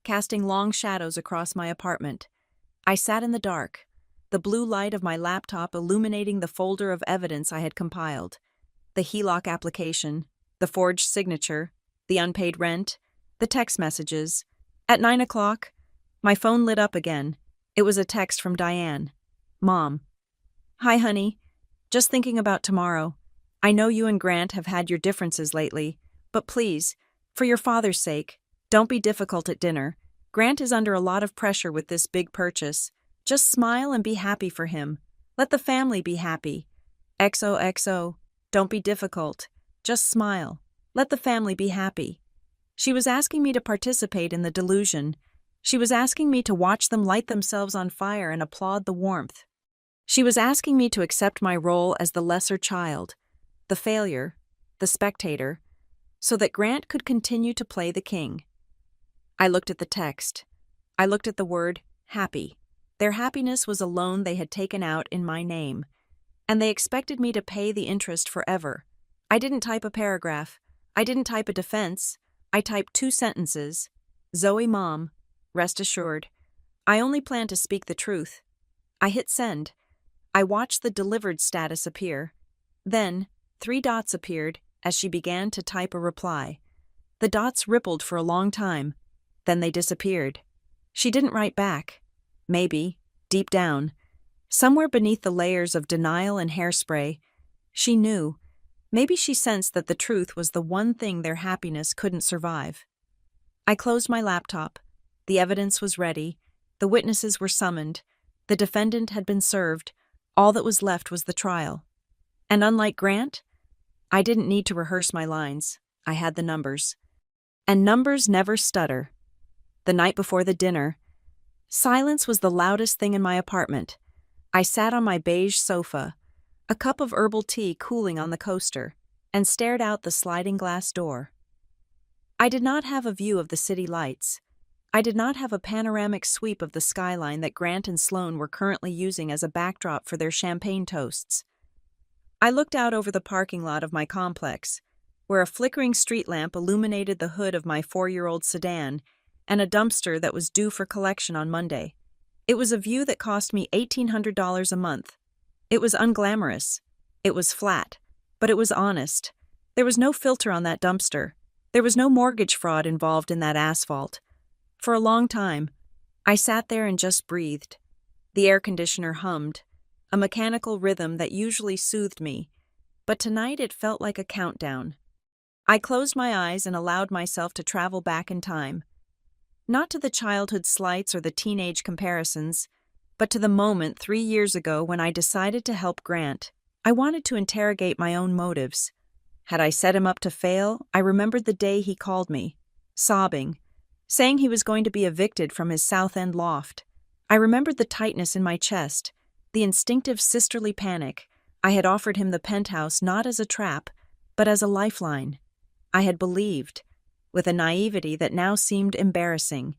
casting long shadows across my apartment. I sat in the dark, the blue light of my laptop illuminating the folder of evidence I had compiled. The HELOC application, the forged signature, the unpaid rent, the text messages. At 9 o'clock, my phone lit up again. It was a text from Diane. "Mom. Hi, honey. Just thinking about tomorrow. I know you and Grant have had your differences lately, but please, for your father's sake, don't be difficult at dinner. Grant is under a lot of pressure with this big purchase. Just smile and be happy for him. Let the family be happy. XOXO. Don't be difficult. Just smile. Let the family be happy." She was asking me to participate in the delusion. She was asking me to watch them light themselves on fire and applaud the warmth. She was asking me to accept my role as the lesser child, the failure, the spectator. so that Grant could continue to play the king. I looked at the text. I looked at the word happy. Their happiness was a loan they had taken out in my name, and they expected me to pay the interest forever. I didn't type a paragraph. I didn't type a defense. I typed 2 sentences. Zoe, Mom, rest assured. I only plan to speak the truth. I hit send. I watched the delivered status appear. Then, 3 dots appeared as she began to type a reply. The dots rippled for a long time. Then they disappeared. She didn't write back. Maybe, deep down, somewhere beneath the layers of denial and hairspray, she knew. Maybe she sensed that the truth was the one thing their happiness couldn't survive. I closed my laptop. The evidence was ready. The witnesses were summoned. The defendant had been served. All that was left was the trial. And unlike Grant, I didn't need to rehearse my lines. I had the numbers. And numbers never stutter. The night before the dinner, silence was the loudest thing in my apartment. I sat on my beige sofa, a cup of herbal tea cooling on the coaster, and stared out the sliding glass door. I did not have a view of the city lights. I did not have a panoramic sweep of the skyline that Grant and Sloane were currently using as a backdrop for their champagne toasts. I looked out over the parking lot of my complex, where a flickering street lamp illuminated the hood of my 4-year-old sedan and a dumpster that was due for collection on Monday. It was a view that cost me $1,800 a month. It was unglamorous. It was flat, but it was honest. There was no filter on that dumpster. There was no mortgage fraud involved in that asphalt. For a long time, I sat there and just breathed. The air conditioner hummed, a mechanical rhythm that usually soothed me, but tonight it felt like a countdown. I closed my eyes and allowed myself to travel back in time. Not to the childhood slights or the teenage comparisons, but to the moment 3 years ago when I decided to help Grant. I wanted to interrogate my own motives. Had I set him up to fail? I remembered the day he called me, sobbing, saying he was going to be evicted from his South End loft. I remembered the tightness in my chest, the instinctive sisterly panic. I had offered him the penthouse not as a trap, but as a lifeline. I had believed, with a naivety that now seemed embarrassing,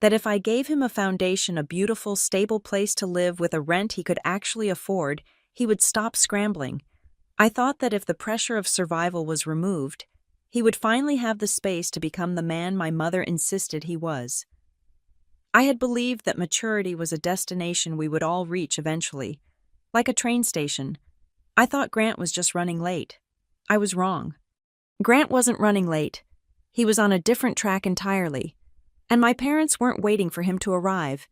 that if I gave him a foundation, a beautiful, stable place to live with a rent he could actually afford, he would stop scrambling. I thought that if the pressure of survival was removed, he would finally have the space to become the man my mother insisted he was. I had believed that maturity was a destination we would all reach eventually, like a train station. I thought Grant was just running late. I was wrong. Grant wasn't running late. He was on a different track entirely. And my parents weren't waiting for him to arrive.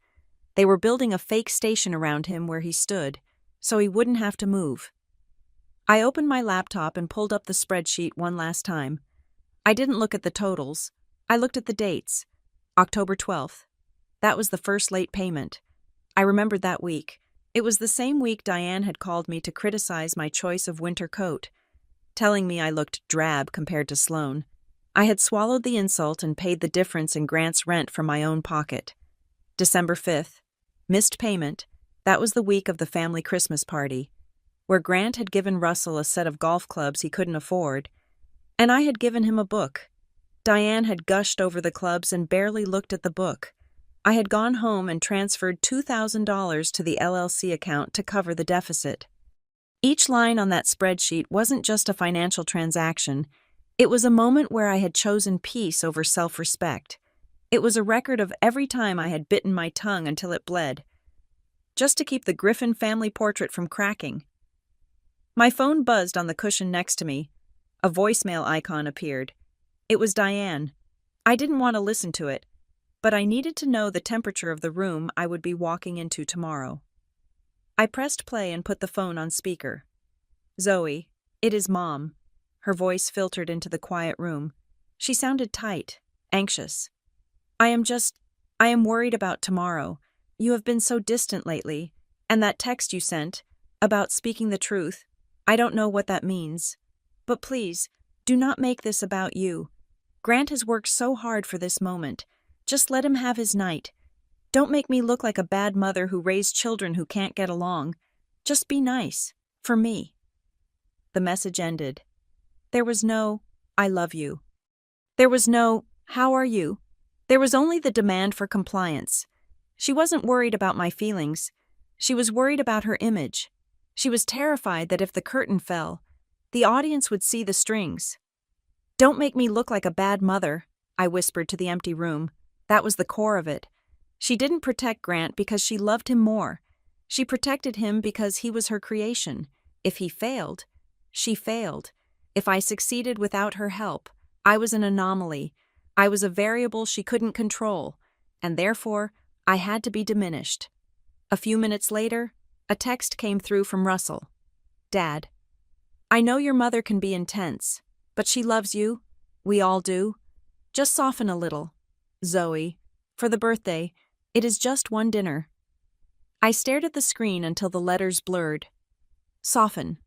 They were building a fake station around him where he stood, so he wouldn't have to move. I opened my laptop and pulled up the spreadsheet one last time. I didn't look at the totals. I looked at the dates. October 12th. That was the first late payment. I remembered that week. It was the same week Diane had called me to criticize my choice of winter coat, telling me I looked drab compared to Sloane. I had swallowed the insult and paid the difference in Grant's rent from my own pocket. December 5th. Missed payment. That was the week of the family Christmas party, where Grant had given Russell a set of golf clubs he couldn't afford, and I had given him a book. Diane had gushed over the clubs and barely looked at the book. I had gone home and transferred $2,000 to the LLC account to cover the deficit. Each line on that spreadsheet wasn't just a financial transaction. It was a moment where I had chosen peace over self-respect. It was a record of every time I had bitten my tongue until it bled, just to keep the Griffin family portrait from cracking. My phone buzzed on the cushion next to me. A voicemail icon appeared. It was Diane. I didn't want to listen to it, but I needed to know the temperature of the room I would be walking into tomorrow. I pressed play and put the phone on speaker. Zoe, it is Mom. Her voice filtered into the quiet room. She sounded tight, anxious. I am worried about tomorrow. You have been so distant lately, and that text you sent, about speaking the truth, I don't know what that means. But please, do not make this about you. Grant has worked so hard for this moment. Just let him have his night. Don't make me look like a bad mother who raised children who can't get along. Just be nice. For me. The message ended. There was no, I love you. There was no, how are you? There was only the demand for compliance. She wasn't worried about my feelings. She was worried about her image. She was terrified that if the curtain fell, the audience would see the strings. Don't make me look like a bad mother, I whispered to the empty room. That was the core of it. She didn't protect Grant because she loved him more. She protected him because he was her creation. If he failed, she failed. If I succeeded without her help, I was an anomaly. I was a variable she couldn't control, and therefore, I had to be diminished. A few minutes later, a text came through from Russell. Dad, I know your mother can be intense, but she loves you. We all do. Just soften a little. Zoe, for the birthday, it is just one dinner. I stared at the screen until the letters blurred. Soften.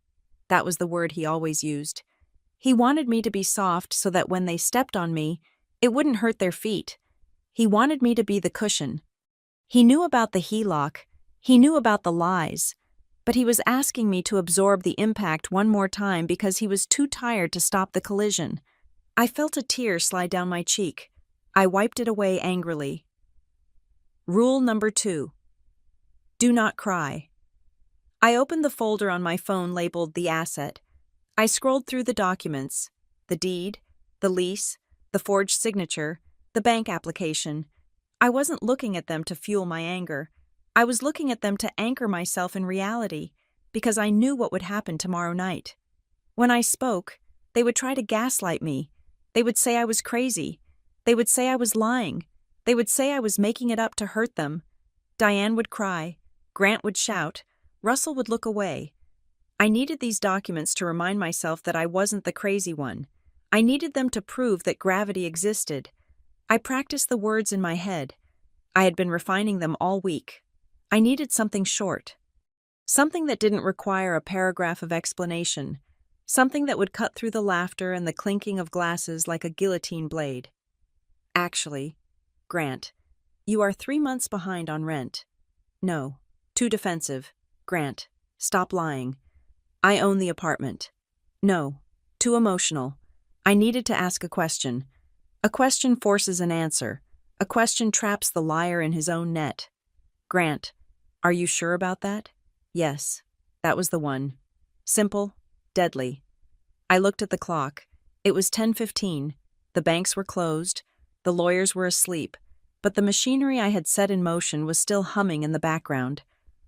That was the word he always used. He wanted me to be soft so that when they stepped on me, it wouldn't hurt their feet. He wanted me to be the cushion. He knew about the HELOC. He knew about the lies. But he was asking me to absorb the impact one more time because he was too tired to stop the collision. I felt a tear slide down my cheek. I wiped it away angrily. Rule number 2. Do not cry. I opened the folder on my phone labeled The Asset. I scrolled through the documents, the deed, the lease, the forged signature, the bank application. I wasn't looking at them to fuel my anger. I was looking at them to anchor myself in reality, because I knew what would happen tomorrow night. When I spoke, they would try to gaslight me. They would say I was crazy. They would say I was lying. They would say I was making it up to hurt them. Diane would cry. Grant would shout. Russell would look away. I needed these documents to remind myself that I wasn't the crazy one. I needed them to prove that gravity existed. I practiced the words in my head. I had been refining them all week. I needed something short. Something that didn't require a paragraph of explanation. Something that would cut through the laughter and the clinking of glasses like a guillotine blade. Actually, Grant, you are 3 months behind on rent. No, too defensive. Grant, stop lying. I own the apartment. No, too emotional. I needed to ask a question. A question forces an answer. A question traps the liar in his own net. Grant, are you sure about that? Yes, that was the one. Simple, deadly. I looked at the clock. It was 10:15. The banks were closed. The lawyers were asleep. But the machinery I had set in motion was still humming in the background.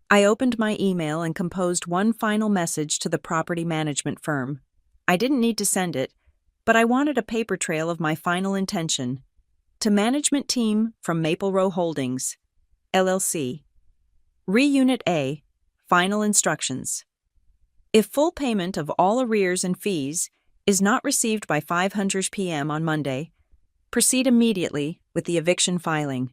I opened my email and composed one final message to the property management firm. I didn't need to send it, but I wanted a paper trail of my final intention. To management team from Maple Row Holdings, LLC. Re-Unit A, final instructions. If full payment of all arrears and fees is not received by 5:00 p.m. on Monday, proceed immediately with the eviction filing.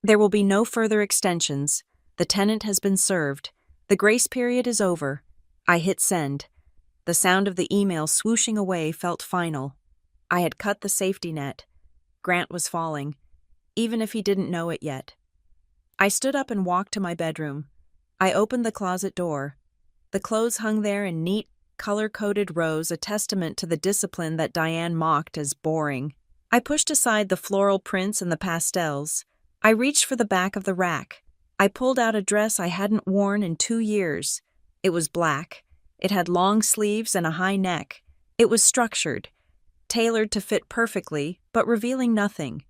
There will be no further extensions. The tenant has been served. The grace period is over. I hit send. The sound of the email swooshing away felt final. I had cut the safety net. Grant was falling, even if he didn't know it yet. I stood up and walked to my bedroom. I opened the closet door. The clothes hung there in neat, color-coded rows, a testament to the discipline that Diane mocked as boring. I pushed aside the floral prints and the pastels. I reached for the back of the rack. I pulled out a dress I hadn't worn in 2 years. It was black. It had long sleeves and a high neck. It was structured, tailored to fit perfectly, but revealing nothing.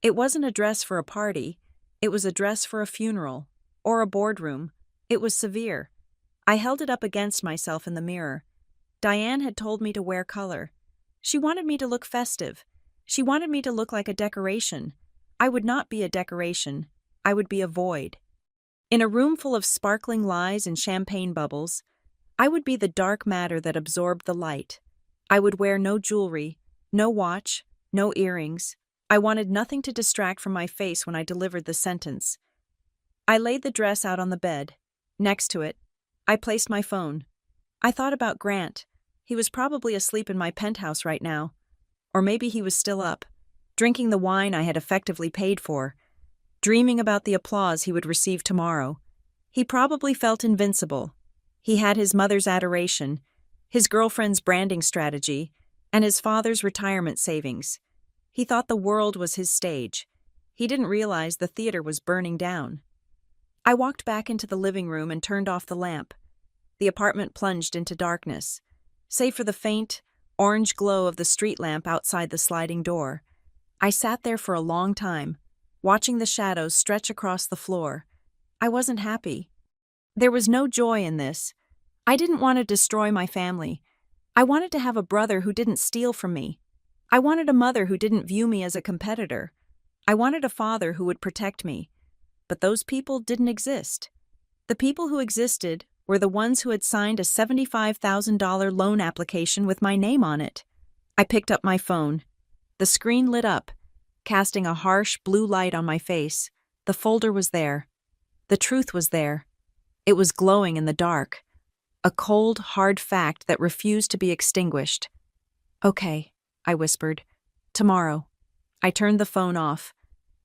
It wasn't a dress for a party. It was a dress for a funeral or a boardroom. It was severe. I held it up against myself in the mirror. Diane had told me to wear color. She wanted me to look festive. She wanted me to look like a decoration. I would not be a decoration. I would be a void. In a room full of sparkling lies and champagne bubbles, I would be the dark matter that absorbed the light. I would wear no jewelry, no watch, no earrings. I wanted nothing to distract from my face when I delivered the sentence. I laid the dress out on the bed. Next to it, I placed my phone. I thought about Grant. He was probably asleep in my penthouse right now. Or maybe he was still up, drinking the wine I had effectively paid for, dreaming about the applause he would receive tomorrow. He probably felt invincible. He had his mother's adoration, his girlfriend's branding strategy, and his father's retirement savings. He thought the world was his stage. He didn't realize the theater was burning down. I walked back into the living room and turned off the lamp. The apartment plunged into darkness, save for the faint, orange glow of the street lamp outside the sliding door. I sat there for a long time, watching the shadows stretch across the floor. I wasn't happy. There was no joy in this. I didn't want to destroy my family. I wanted to have a brother who didn't steal from me. I wanted a mother who didn't view me as a competitor. I wanted a father who would protect me. But those people didn't exist. The people who existed were the ones who had signed a $75,000 loan application with my name on it. I picked up my phone. The screen lit up, casting a harsh blue light on my face. The folder was there. The truth was there. It was glowing in the dark. A cold, hard fact that refused to be extinguished. "Okay," I whispered. "Tomorrow." I turned the phone off,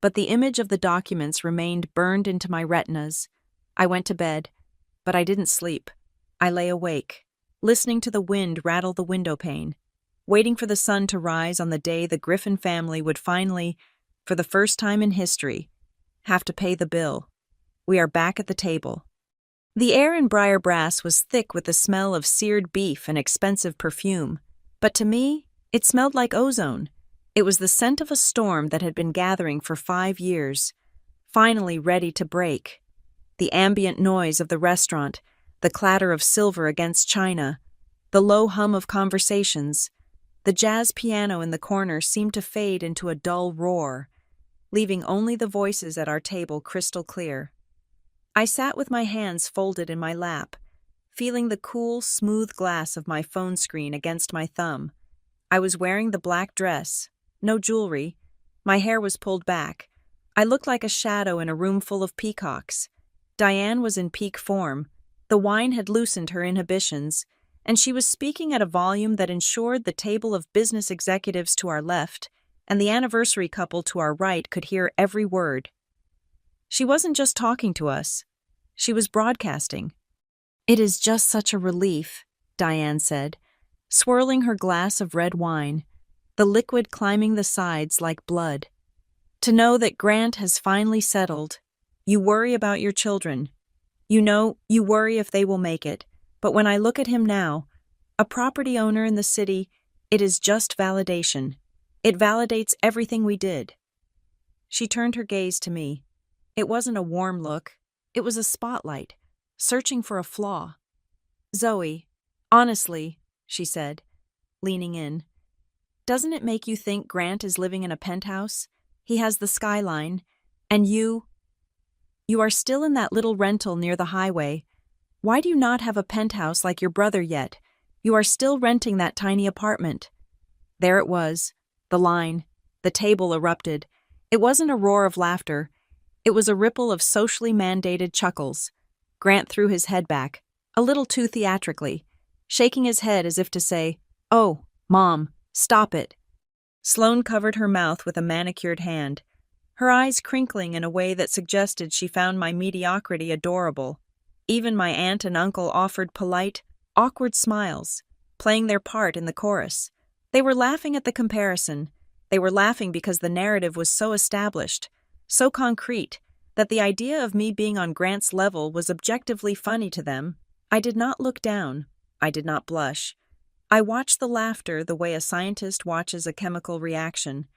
but the image of the documents remained burned into my retinas. I went to bed, but I didn't sleep. I lay awake, listening to the wind rattle the window pane, waiting for the sun to rise on the day the Griffin family would finally, for the first time in history, have to pay the bill. We are back at the table. The air in Briar Brass was thick with the smell of seared beef and expensive perfume, but to me, it smelled like ozone. It was the scent of a storm that had been gathering for 5 years, finally ready to break. The ambient noise of the restaurant, the clatter of silver against china, the low hum of conversations, the jazz piano in the corner seemed to fade into a dull roar, leaving only the voices at our table crystal clear. I sat with my hands folded in my lap, feeling the cool, smooth glass of my phone screen against my thumb. I was wearing the black dress, no jewelry. My hair was pulled back. I looked like a shadow in a room full of peacocks. Diane was in peak form. The wine had loosened her inhibitions, and she was speaking at a volume that ensured the table of business executives to our left and the anniversary couple to our right could hear every word. She wasn't just talking to us. She was broadcasting. "It is just such a relief," Diane said, swirling her glass of red wine, the liquid climbing the sides like blood. "To know that Grant has finally settled. You worry about your children. You know, you worry if they will make it. But when I look at him now, a property owner in the city, it is just validation. It validates everything we did." She turned her gaze to me. It wasn't a warm look. It was a spotlight, searching for a flaw. "Zoe, honestly," she said, leaning in, "doesn't it make you think Grant is living in a penthouse? He has the skyline, and you are still in that little rental near the highway. Why do you not have a penthouse like your brother yet? You are still renting that tiny apartment." There it was, the line. The table erupted. It wasn't a roar of laughter. It was a ripple of socially mandated chuckles. Grant threw his head back, a little too theatrically, shaking his head as if to say, "Oh, Mom, stop it." Sloane covered her mouth with a manicured hand, her eyes crinkling in a way that suggested she found my mediocrity adorable. Even my aunt and uncle offered polite, awkward smiles, playing their part in the chorus. They were laughing at the comparison. They were laughing because the narrative was so established, so concrete, that the idea of me being on Grant's level was objectively funny to them. I did not look down. I did not blush. I watched the laughter the way a scientist watches a chemical reaction.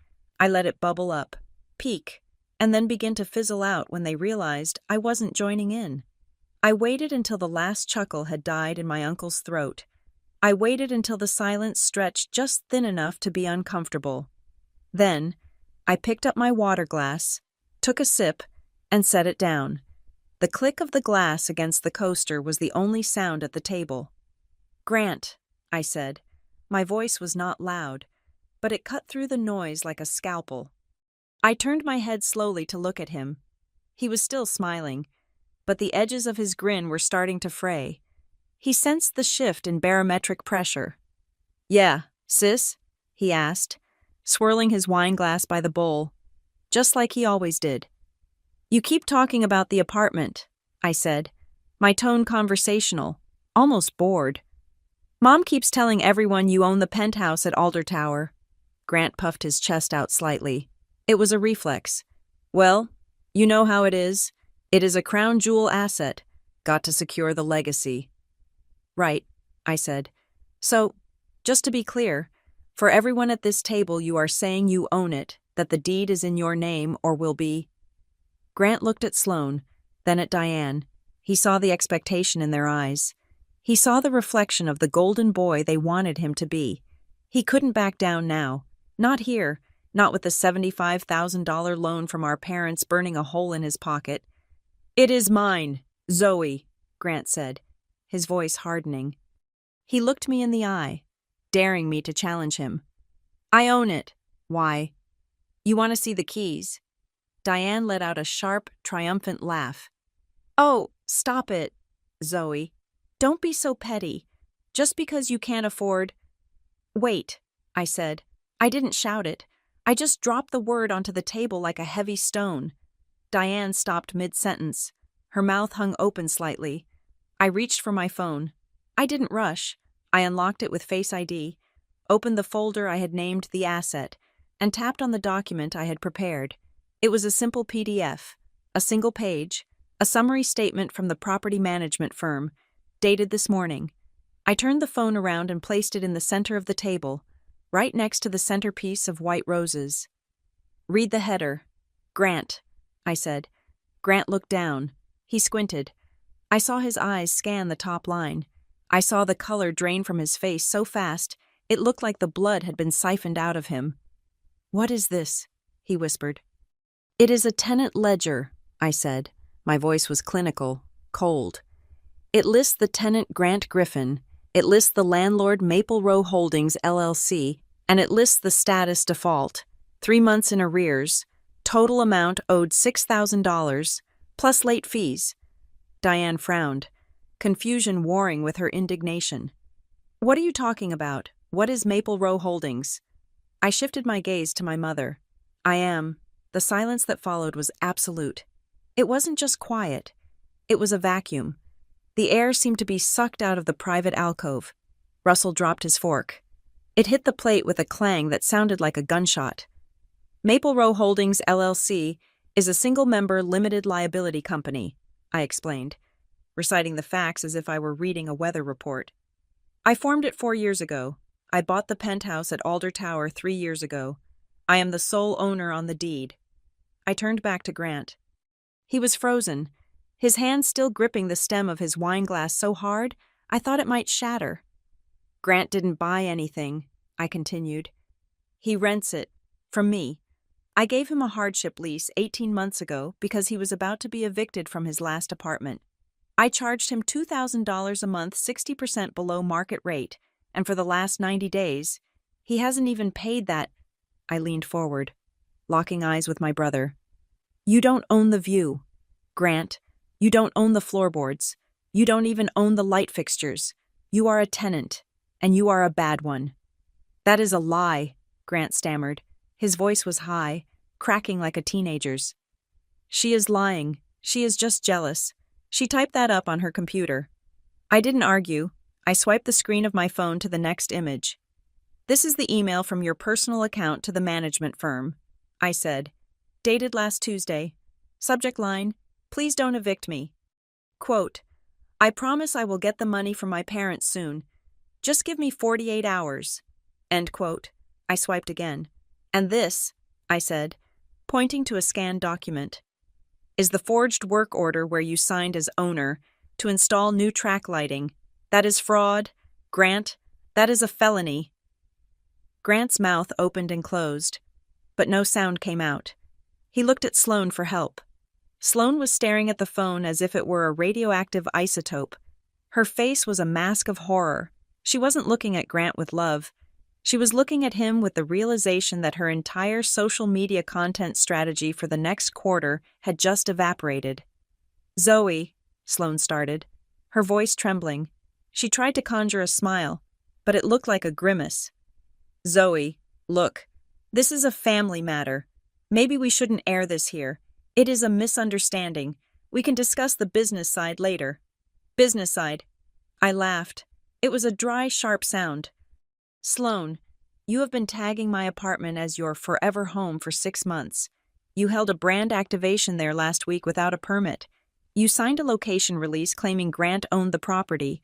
I let it bubble up, peak, and then begin to fizzle out when they realized I wasn't joining in. I waited until the last chuckle had died in my uncle's throat. I waited until the silence stretched just thin enough to be uncomfortable. Then, I picked up my water glass, took a sip, and set it down. The click of the glass against the coaster was the only sound at the table. "Grant," I said. My voice was not loud, but it cut through the noise like a scalpel. I turned my head slowly to look at him. He was still smiling, but the edges of his grin were starting to fray. He sensed the shift in barometric pressure. "Yeah, sis?" he asked, swirling his wine glass by the bowl, just like he always did. "You keep talking about the apartment," I said, my tone conversational, almost bored. Mom keeps telling everyone you own the penthouse at Alder Tower. Grant puffed his chest out slightly. It was a reflex. Well, you know how it is. It is a crown jewel asset. Got to secure the legacy. Right, I said. So, just to be clear, for everyone at this table you are saying you own it, that the deed is in your name or will be. Grant looked at Sloane, then at Diane. He saw the expectation in their eyes. He saw the reflection of the golden boy they wanted him to be. He couldn't back down now. Not here, not with the $75,000 loan from our parents burning a hole in his pocket. It is mine, Zoe, Grant said, his voice hardening. He looked me in the eye, daring me to challenge him. I own it. Why? You want to see the keys? Diane let out a sharp, triumphant laugh. Oh, stop it, Zoe. Don't be so petty. Just because you can't afford… Wait, I said. I didn't shout it. I just dropped the word onto the table like a heavy stone. Diane stopped mid-sentence. Her mouth hung open slightly. I reached for my phone. I didn't rush. I unlocked it with Face ID, opened the folder I had named the asset, and tapped on the document I had prepared. It was a simple PDF, a single page, a summary statement from the property management firm, dated this morning. I turned the phone around and placed it in the center of the table, right next to the centerpiece of white roses. Read the header. Grant, I said. Grant looked down. He squinted. I saw his eyes scan the top line. I saw the color drain from his face so fast, it looked like the blood had been siphoned out of him. What is this? He whispered. It is a tenant ledger, I said. My voice was clinical, cold. It lists the tenant Grant Griffin, it lists the landlord Maple Row Holdings, LLC, and it lists the status default, 3 months in arrears, total amount owed $6,000, plus late fees. Diane frowned, confusion warring with her indignation. What are you talking about? What is Maple Row Holdings? I shifted my gaze to my mother. I am. The silence that followed was absolute. It wasn't just quiet. It was a vacuum. The air seemed to be sucked out of the private alcove. Russell dropped his fork. It hit the plate with a clang that sounded like a gunshot. Maple Row Holdings, LLC, is a single-member limited liability company, I explained, reciting the facts as if I were reading a weather report. I formed it 4 years ago. I bought the penthouse at Alder Tower 3 years ago. I am the sole owner on the deed. I turned back to Grant. He was frozen, his hand still gripping the stem of his wine glass so hard I thought it might shatter. Grant didn't buy anything, I continued. He rents it, from me. I gave him a hardship lease 18 months ago because he was about to be evicted from his last apartment. I charged him $2,000 a month, 60% below market rate, and for the last 90 days, he hasn't even paid that. I leaned forward, locking eyes with my brother. You don't own the view, Grant. You don't own the floorboards. You don't even own the light fixtures. You are a tenant, and you are a bad one. That is a lie, Grant stammered. His voice was high, cracking like a teenager's. She is lying. She is just jealous. She typed that up on her computer. I didn't argue. I swiped the screen of my phone to the next image. This is the email from your personal account to the management firm, I said. Dated last Tuesday. Subject line, please don't evict me. Quote, I promise I will get the money from my parents soon. Just give me 48 hours. End quote. I swiped again. And this, I said, pointing to a scanned document, is the forged work order where you signed as owner to install new track lighting. That is fraud. Grant, that is a felony. Grant's mouth opened and closed, but no sound came out. He looked at Sloane for help. Sloane was staring at the phone as if it were a radioactive isotope. Her face was a mask of horror. She wasn't looking at Grant with love. She was looking at him with the realization that her entire social media content strategy for the next quarter had just evaporated. Zoe, Sloane started, her voice trembling. She tried to conjure a smile, but it looked like a grimace. Zoe, look, this is a family matter. Maybe we shouldn't air this here. It is a misunderstanding. We can discuss the business side later. Business side. I laughed. It was a dry, sharp sound. Sloan, you have been tagging my apartment as your forever home for 6 months. You held a brand activation there last week without a permit. You signed a location release claiming Grant owned the property.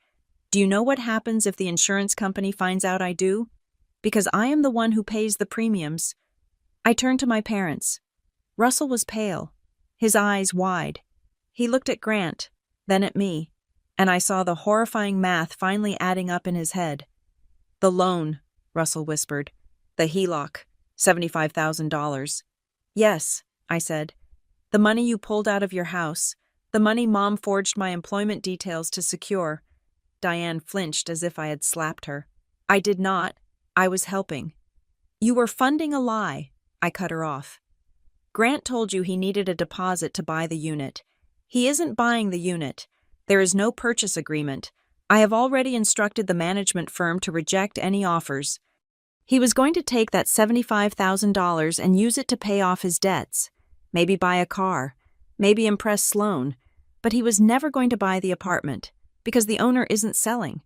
Do you know what happens if the insurance company finds out I do? Because I am the one who pays the premiums. I turned to my parents. Russell was pale, his eyes wide. He looked at Grant, then at me, and I saw the horrifying math finally adding up in his head. The loan, Russell whispered. The HELOC, $75,000. Yes, I said. The money you pulled out of your house, the money Mom forged my employment details to secure. Diane flinched as if I had slapped her. I did not. I was helping. You were funding a lie. I cut her off. Grant told you he needed a deposit to buy the unit. He isn't buying the unit. There is no purchase agreement. I have already instructed the management firm to reject any offers. He was going to take that $75,000 and use it to pay off his debts, maybe buy a car, maybe impress Sloan, but he was never going to buy the apartment because the owner isn't selling.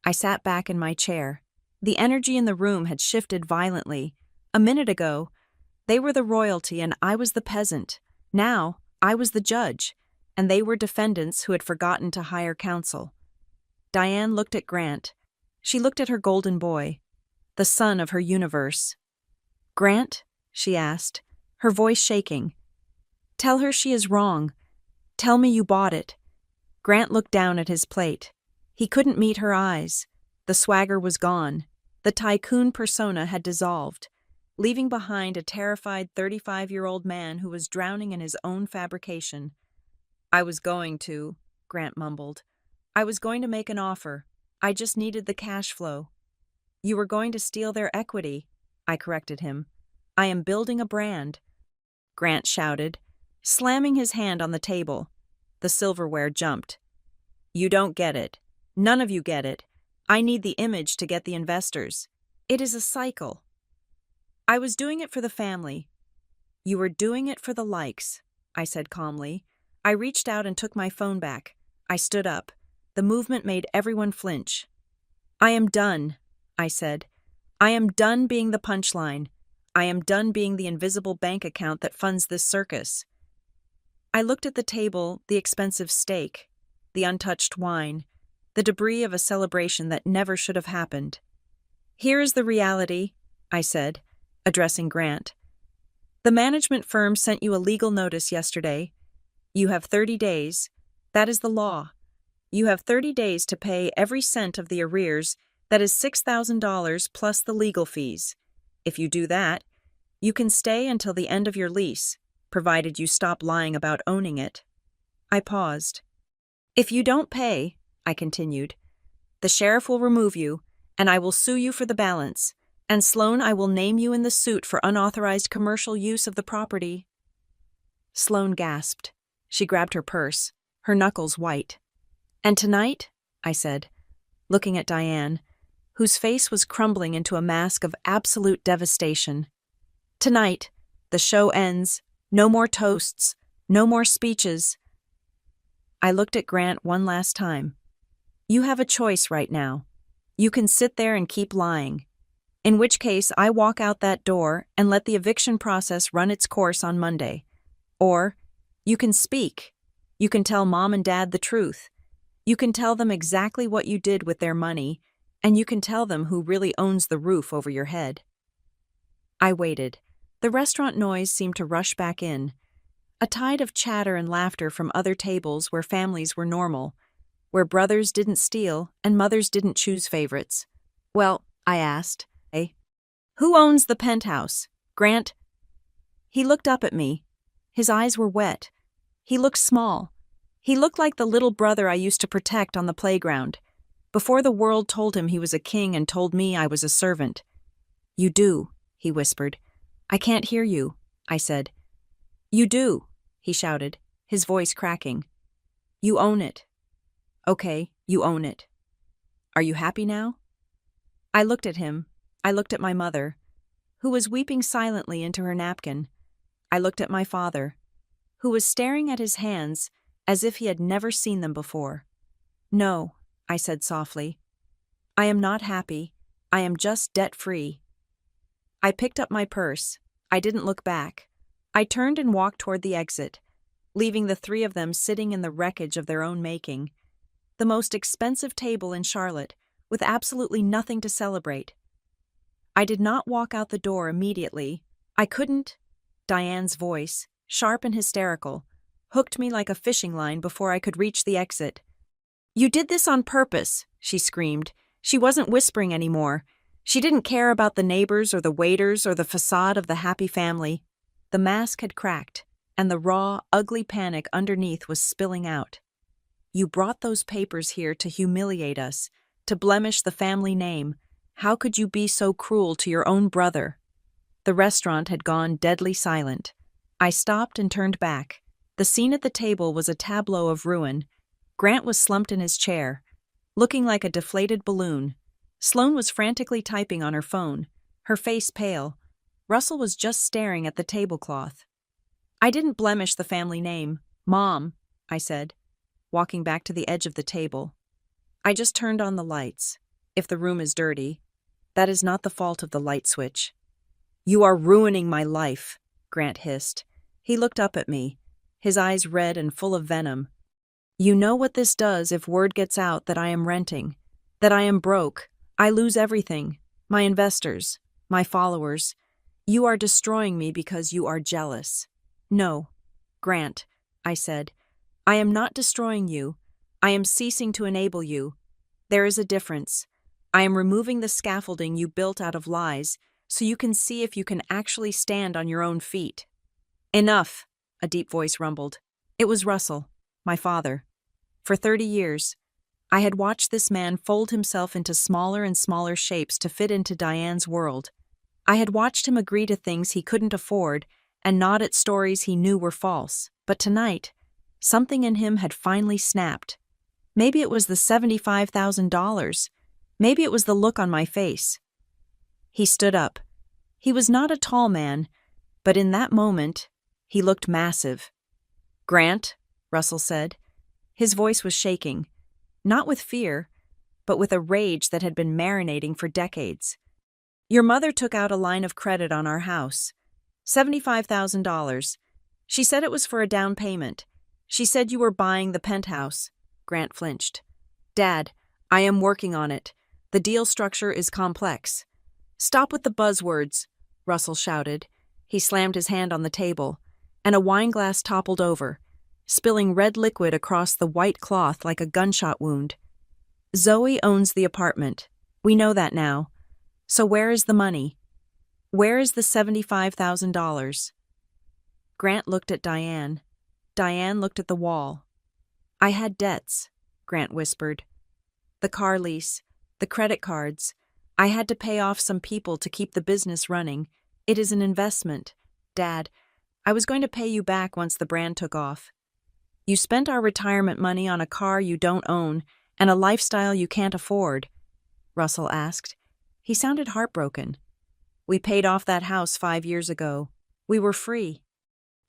I sat back in my chair. The energy in the room had shifted violently. A minute ago, they were the royalty and I was the peasant. Now, I was the judge, and they were defendants who had forgotten to hire counsel. Diane looked at Grant. She looked at her golden boy, the son of her universe. Grant, she asked, her voice shaking. Tell her she is wrong. Tell me you bought it. Grant looked down at his plate. He couldn't meet her eyes. The swagger was gone. The tycoon persona had dissolved, leaving behind a terrified 35-year-old man who was drowning in his own fabrication. I was going to, Grant mumbled. I was going to make an offer. I just needed the cash flow. You were going to steal their equity, I corrected him. I am building a brand. Grant shouted, slamming his hand on the table. The silverware jumped. You don't get it. None of you get it. I need the image to get the investors. It is a cycle. I was doing it for the family. You were doing it for the likes, I said calmly. I reached out and took my phone back. I stood up. The movement made everyone flinch. I am done, I said. I am done being the punchline. I am done being the invisible bank account that funds this circus. I looked at the table, the expensive steak, the untouched wine, the debris of a celebration that never should have happened. Here is the reality, I said, addressing Grant. The management firm sent you a legal notice yesterday. You have 30 days. That is the law. You have 30 days to pay every cent of the arrears. That is $6,000 plus the legal fees. If you do that, you can stay until the end of your lease, provided you stop lying about owning it. I paused. If you don't pay, I continued, the sheriff will remove you, and I will sue you for the balance. And Sloan, I will name you in the suit for unauthorized commercial use of the property. Sloan gasped. She grabbed her purse, her knuckles white. And tonight, I said, looking at Diane, whose face was crumbling into a mask of absolute devastation. Tonight, the show ends. No more toasts. No more speeches. I looked at Grant one last time. You have a choice right now. You can sit there and keep lying. In which case, I walk out that door and let the eviction process run its course on Monday. Or, you can speak. You can tell Mom and Dad the truth. You can tell them exactly what you did with their money, and you can tell them who really owns the roof over your head. I waited. The restaurant noise seemed to rush back in. A tide of chatter and laughter from other tables where families were normal, where brothers didn't steal and mothers didn't choose favorites. Well, I asked, who owns the Penthouse? Grant? He looked up at me. His eyes were wet. He looked small. He looked like the little brother I used to protect on the playground, before the world told him he was a king and told me I was a servant. You do, he whispered. I can't hear you, I said. You do, he shouted, his voice cracking. You own it. Okay, you own it. Are you happy now? I looked at him. I looked at my mother, who was weeping silently into her napkin. I looked at my father, who was staring at his hands as if he had never seen them before. No, I said softly. I am not happy. I am just debt-free. I picked up my purse. I didn't look back. I turned and walked toward the exit, leaving the three of them sitting in the wreckage of their own making. The most expensive table in Charlotte, with absolutely nothing to celebrate. I did not walk out the door immediately. I couldn't. Diane's voice, sharp and hysterical, hooked me like a fishing line before I could reach the exit. You did this on purpose, she screamed. She wasn't whispering anymore. She didn't care about the neighbors or the waiters or the facade of the happy family. The mask had cracked, and the raw, ugly panic underneath was spilling out. You brought those papers here to humiliate us, to blemish the family name. How could you be so cruel to your own brother? The restaurant had gone deadly silent. I stopped and turned back. The scene at the table was a tableau of ruin. Grant was slumped in his chair, looking like a deflated balloon. Sloane was frantically typing on her phone, her face pale. Russell was just staring at the tablecloth. I didn't blemish the family name. Mom, I said, walking back to the edge of the table. I just turned on the lights. If the room is dirty, that is not the fault of the light switch. You are ruining my life, Grant hissed. He looked up at me, his eyes red and full of venom. You know what this does if word gets out that I am renting, that I am broke. I lose everything, my investors, my followers. You are destroying me because you are jealous. No, Grant, I said. I am not destroying you. I am ceasing to enable you. There is a difference. I am removing the scaffolding you built out of lies so you can see if you can actually stand on your own feet. Enough, a deep voice rumbled. It was Russell, my father. For 30 years, I had watched this man fold himself into smaller and smaller shapes to fit into Diane's world. I had watched him agree to things he couldn't afford and nod at stories he knew were false. But tonight, something in him had finally snapped. Maybe it was the $75,000. Maybe it was the look on my face. He stood up. He was not a tall man, but in that moment, he looked massive. Grant, Russell said. His voice was shaking, not with fear, but with a rage that had been marinating for decades. Your mother took out a line of credit on our house. $75,000. She said it was for a down payment. She said you were buying the Penthouse. Grant flinched. Dad, I am working on it. The deal structure is complex. Stop with the buzzwords, Russell shouted. He slammed his hand on the table, and a wine glass toppled over, spilling red liquid across the white cloth like a gunshot wound. Zoe owns the apartment. We know that now. So where is the money? Where is the $75,000? Grant looked at Diane. Diane looked at the wall. I had debts, Grant whispered. The car lease, the credit cards. I had to pay off some people to keep the business running. It is an investment. Dad, I was going to pay you back once the brand took off. You spent our retirement money on a car you don't own and a lifestyle you can't afford, Russell asked. He sounded heartbroken. We paid off that house 5 years ago. We were free.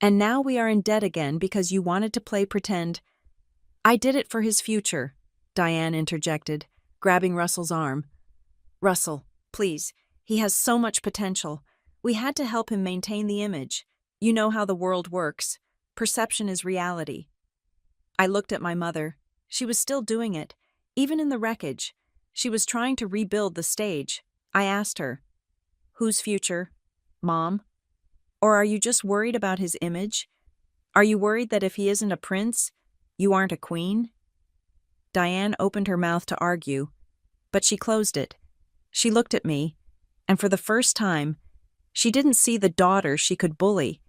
And now we are in debt again because you wanted to play pretend. I did it for his future, Diane interjected, grabbing Russell's arm. Russell, please, he has so much potential. We had to help him maintain the image. You know how the world works. Perception is reality. I looked at my mother. She was still doing it, even in the wreckage. She was trying to rebuild the stage. I asked her, whose future? Mom? Or are you just worried about his image? Are you worried that if he isn't a prince, you aren't a queen? Diane opened her mouth to argue, but she closed it. She looked at me, and for the first time, she didn't see the daughter she could bully.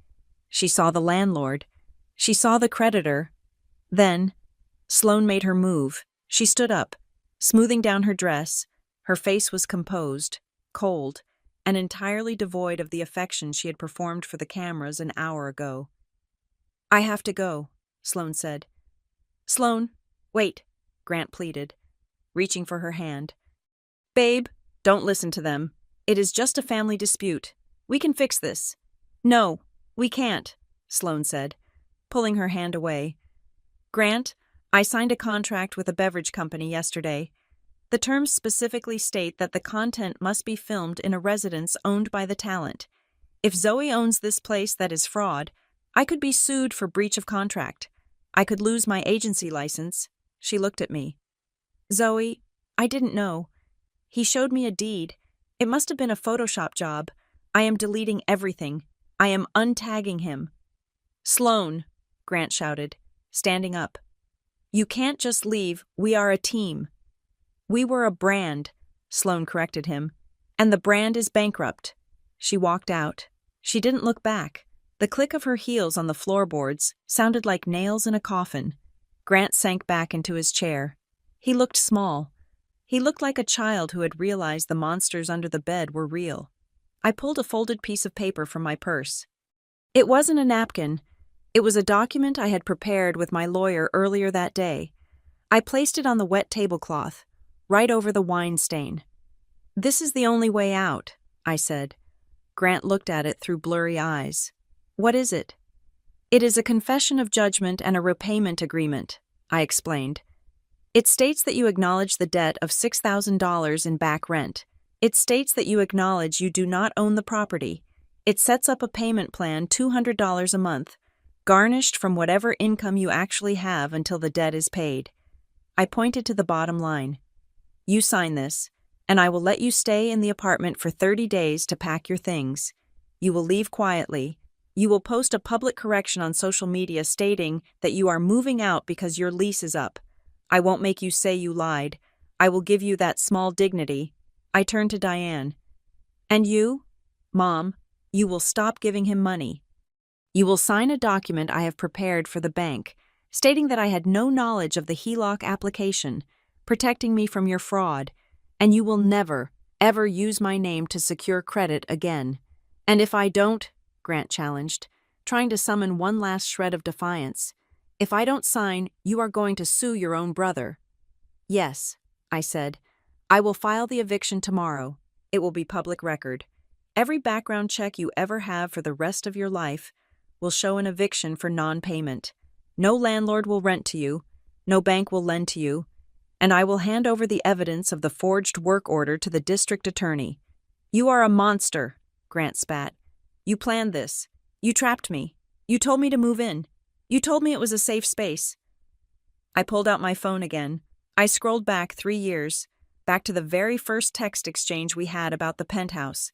She saw the landlord. She saw the creditor. Then, Sloane made her move. She stood up, smoothing down her dress. Her face was composed, cold, and entirely devoid of the affection she had performed for the cameras an hour ago. I have to go, Sloane said. Sloane, wait, Grant pleaded, reaching for her hand. Babe, don't listen to them. It is just a family dispute. We can fix this. No, we can't, Sloane said, pulling her hand away. Grant, I signed a contract with a beverage company yesterday. The terms specifically state that the content must be filmed in a residence owned by the talent. If Zoe owns this place that is fraud, I could be sued for breach of contract. I could lose my agency license. She looked at me. Zoe, I didn't know. He showed me a deed. It must have been a Photoshop job. I am deleting everything. I am untagging him. Sloan, Grant shouted, standing up. You can't just leave. We are a team. We were a brand, Sloan corrected him, and the brand is bankrupt. She walked out. She didn't look back. The click of her heels on the floorboards sounded like nails in a coffin. Grant sank back into his chair. He looked small. He looked like a child who had realized the monsters under the bed were real. I pulled a folded piece of paper from my purse. It wasn't a napkin. It was a document I had prepared with my lawyer earlier that day. I placed it on the wet tablecloth, right over the wine stain. This is the only way out, I said. Grant looked at it through blurry eyes. What is it? It is a confession of judgment and a repayment agreement, I explained. It states that you acknowledge the debt of $6,000 in back rent. It states that you acknowledge you do not own the property. It sets up a payment plan $200 a month, garnished from whatever income you actually have until the debt is paid. I pointed to the bottom line. You sign this, and I will let you stay in the apartment for 30 days to pack your things. You will leave quietly. You will post a public correction on social media stating that you are moving out because your lease is up. I won't make you say you lied. I will give you that small dignity. I turned to Diane. And you, Mom, you will stop giving him money. You will sign a document I have prepared for the bank, stating that I had no knowledge of the HELOC application, protecting me from your fraud, and you will never, ever use my name to secure credit again. And if I don't, Grant challenged, trying to summon one last shred of defiance, if I don't sign, you are going to sue your own brother. Yes, I said. I will file the eviction tomorrow. It will be public record. Every background check you ever have for the rest of your life will show an eviction for non-payment. No landlord will rent to you. No bank will lend to you. And I will hand over the evidence of the forged work order to the district attorney. You are a monster, Grant spat. You planned this. You trapped me. You told me to move in. You told me it was a safe space. I pulled out my phone again. I scrolled back 3 years, back to the very first text exchange we had about the penthouse.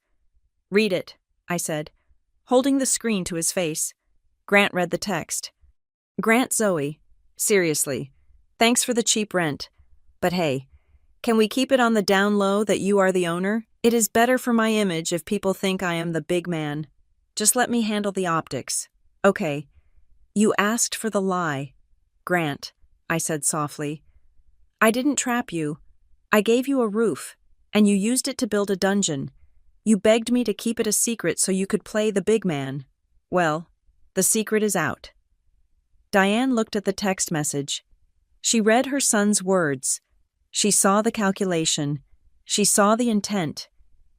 Read it, I said, holding the screen to his face. Grant read the text. Grant Zoe, seriously, thanks for the cheap rent. But hey, can we keep it on the down low that you are the owner? It is better for my image if people think I am the big man. Just let me handle the optics. Okay. You asked for the lie. Grant, I said softly. I didn't trap you. I gave you a roof, and you used it to build a dungeon. You begged me to keep it a secret so you could play the big man. Well, the secret is out. Diane looked at the text message. She read her son's words. She saw the calculation. She saw the intent.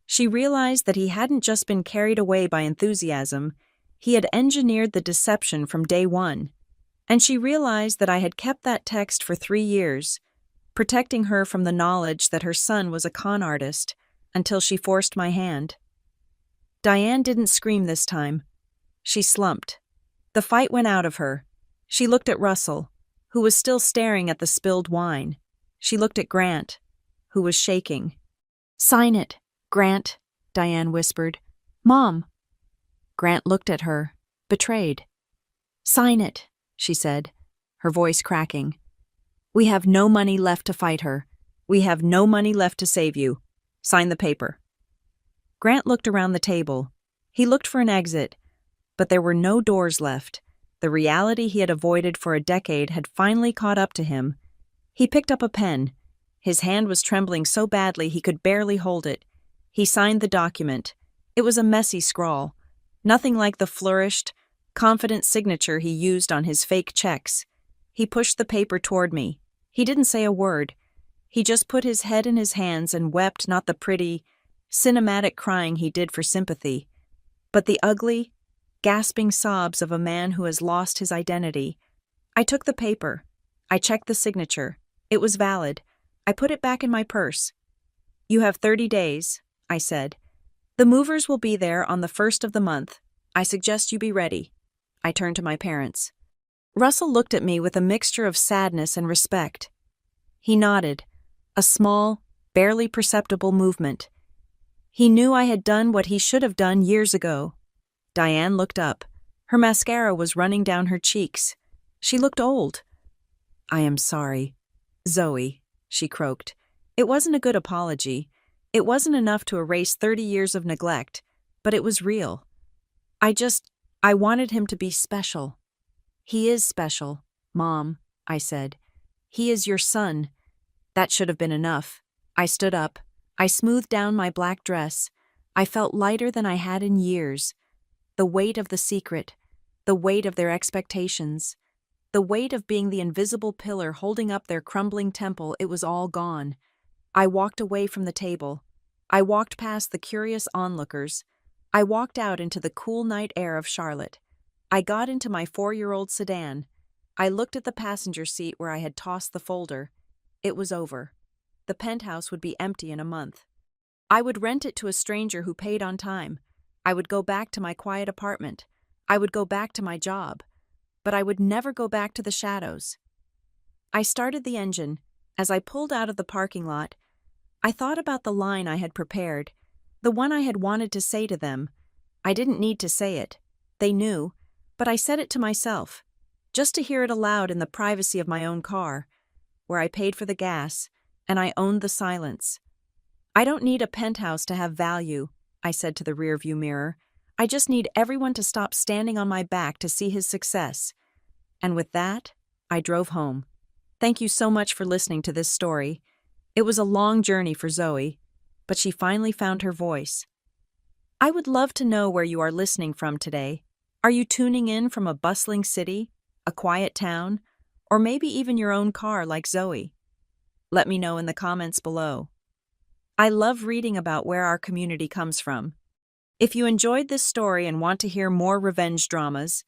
She realized that he hadn't just been carried away by enthusiasm. He had engineered the deception from day one. And she realized that I had kept that text for 3 years, protecting her from the knowledge that her son was a con artist, until she forced my hand. Diane didn't scream this time. She slumped. The fight went out of her. She looked at Russell, who was still staring at the spilled wine. She looked at Grant, who was shaking. Sign it, Grant, Diane whispered. Mom. Grant looked at her, betrayed. Sign it, she said, her voice cracking. We have no money left to fight her. We have no money left to save you. Sign the paper. Grant looked around the table. He looked for an exit, but there were no doors left. The reality he had avoided for a decade had finally caught up to him. He picked up a pen. His hand was trembling so badly he could barely hold it. He signed the document. It was a messy scrawl. Nothing like the flourished, confident signature he used on his fake checks. He pushed the paper toward me. He didn't say a word. He just put his head in his hands and wept not the pretty, cinematic crying he did for sympathy, but the ugly, gasping sobs of a man who has lost his identity. I took the paper. I checked the signature. It was valid. I put it back in my purse. You have 30 days, I said. The movers will be there on the 1st of the month. I suggest you be ready. I turned to my parents. Russell looked at me with a mixture of sadness and respect. He nodded, a small, barely perceptible movement. He knew I had done what he should have done years ago. Diane looked up. Her mascara was running down her cheeks. She looked old. I am sorry, Zoe, she croaked. It wasn't a good apology. It wasn't enough to erase 30 years of neglect, but it was real. I wanted him to be special. He is special, Mom, I said. He is your son. That should have been enough. I stood up. I smoothed down my black dress. I felt lighter than I had in years. The weight of the secret, the weight of their expectations, the weight of being the invisible pillar holding up their crumbling temple, it was all gone. I walked away from the table. I walked past the curious onlookers. I walked out into the cool night air of Charlotte. I got into my 4-year-old sedan. I looked at the passenger seat where I had tossed the folder. It was over. The penthouse would be empty in a month. I would rent it to a stranger who paid on time. I would go back to my quiet apartment. I would go back to my job. But I would never go back to the shadows. I started the engine. As I pulled out of the parking lot, I thought about the line I had prepared, the one I had wanted to say to them. I didn't need to say it. They knew, but I said it to myself, just to hear it aloud in the privacy of my own car, where I paid for the gas, and I owned the silence. I don't need a penthouse to have value, I said to the rearview mirror. I just need everyone to stop standing on my back to see his success. And with that, I drove home. Thank you so much for listening to this story. It was a long journey for Zoe, but she finally found her voice. I would love to know where you are listening from today. Are you tuning in from a bustling city, a quiet town, or maybe even your own car like Zoe? Let me know in the comments below. I love reading about where our community comes from. If you enjoyed this story and want to hear more revenge dramas,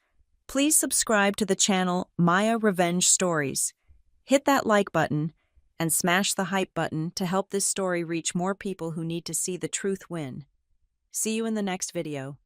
please subscribe to the channel Maya Revenge Stories. Hit that like button and smash the hype button to help this story reach more people who need to see the truth win. See you in the next video.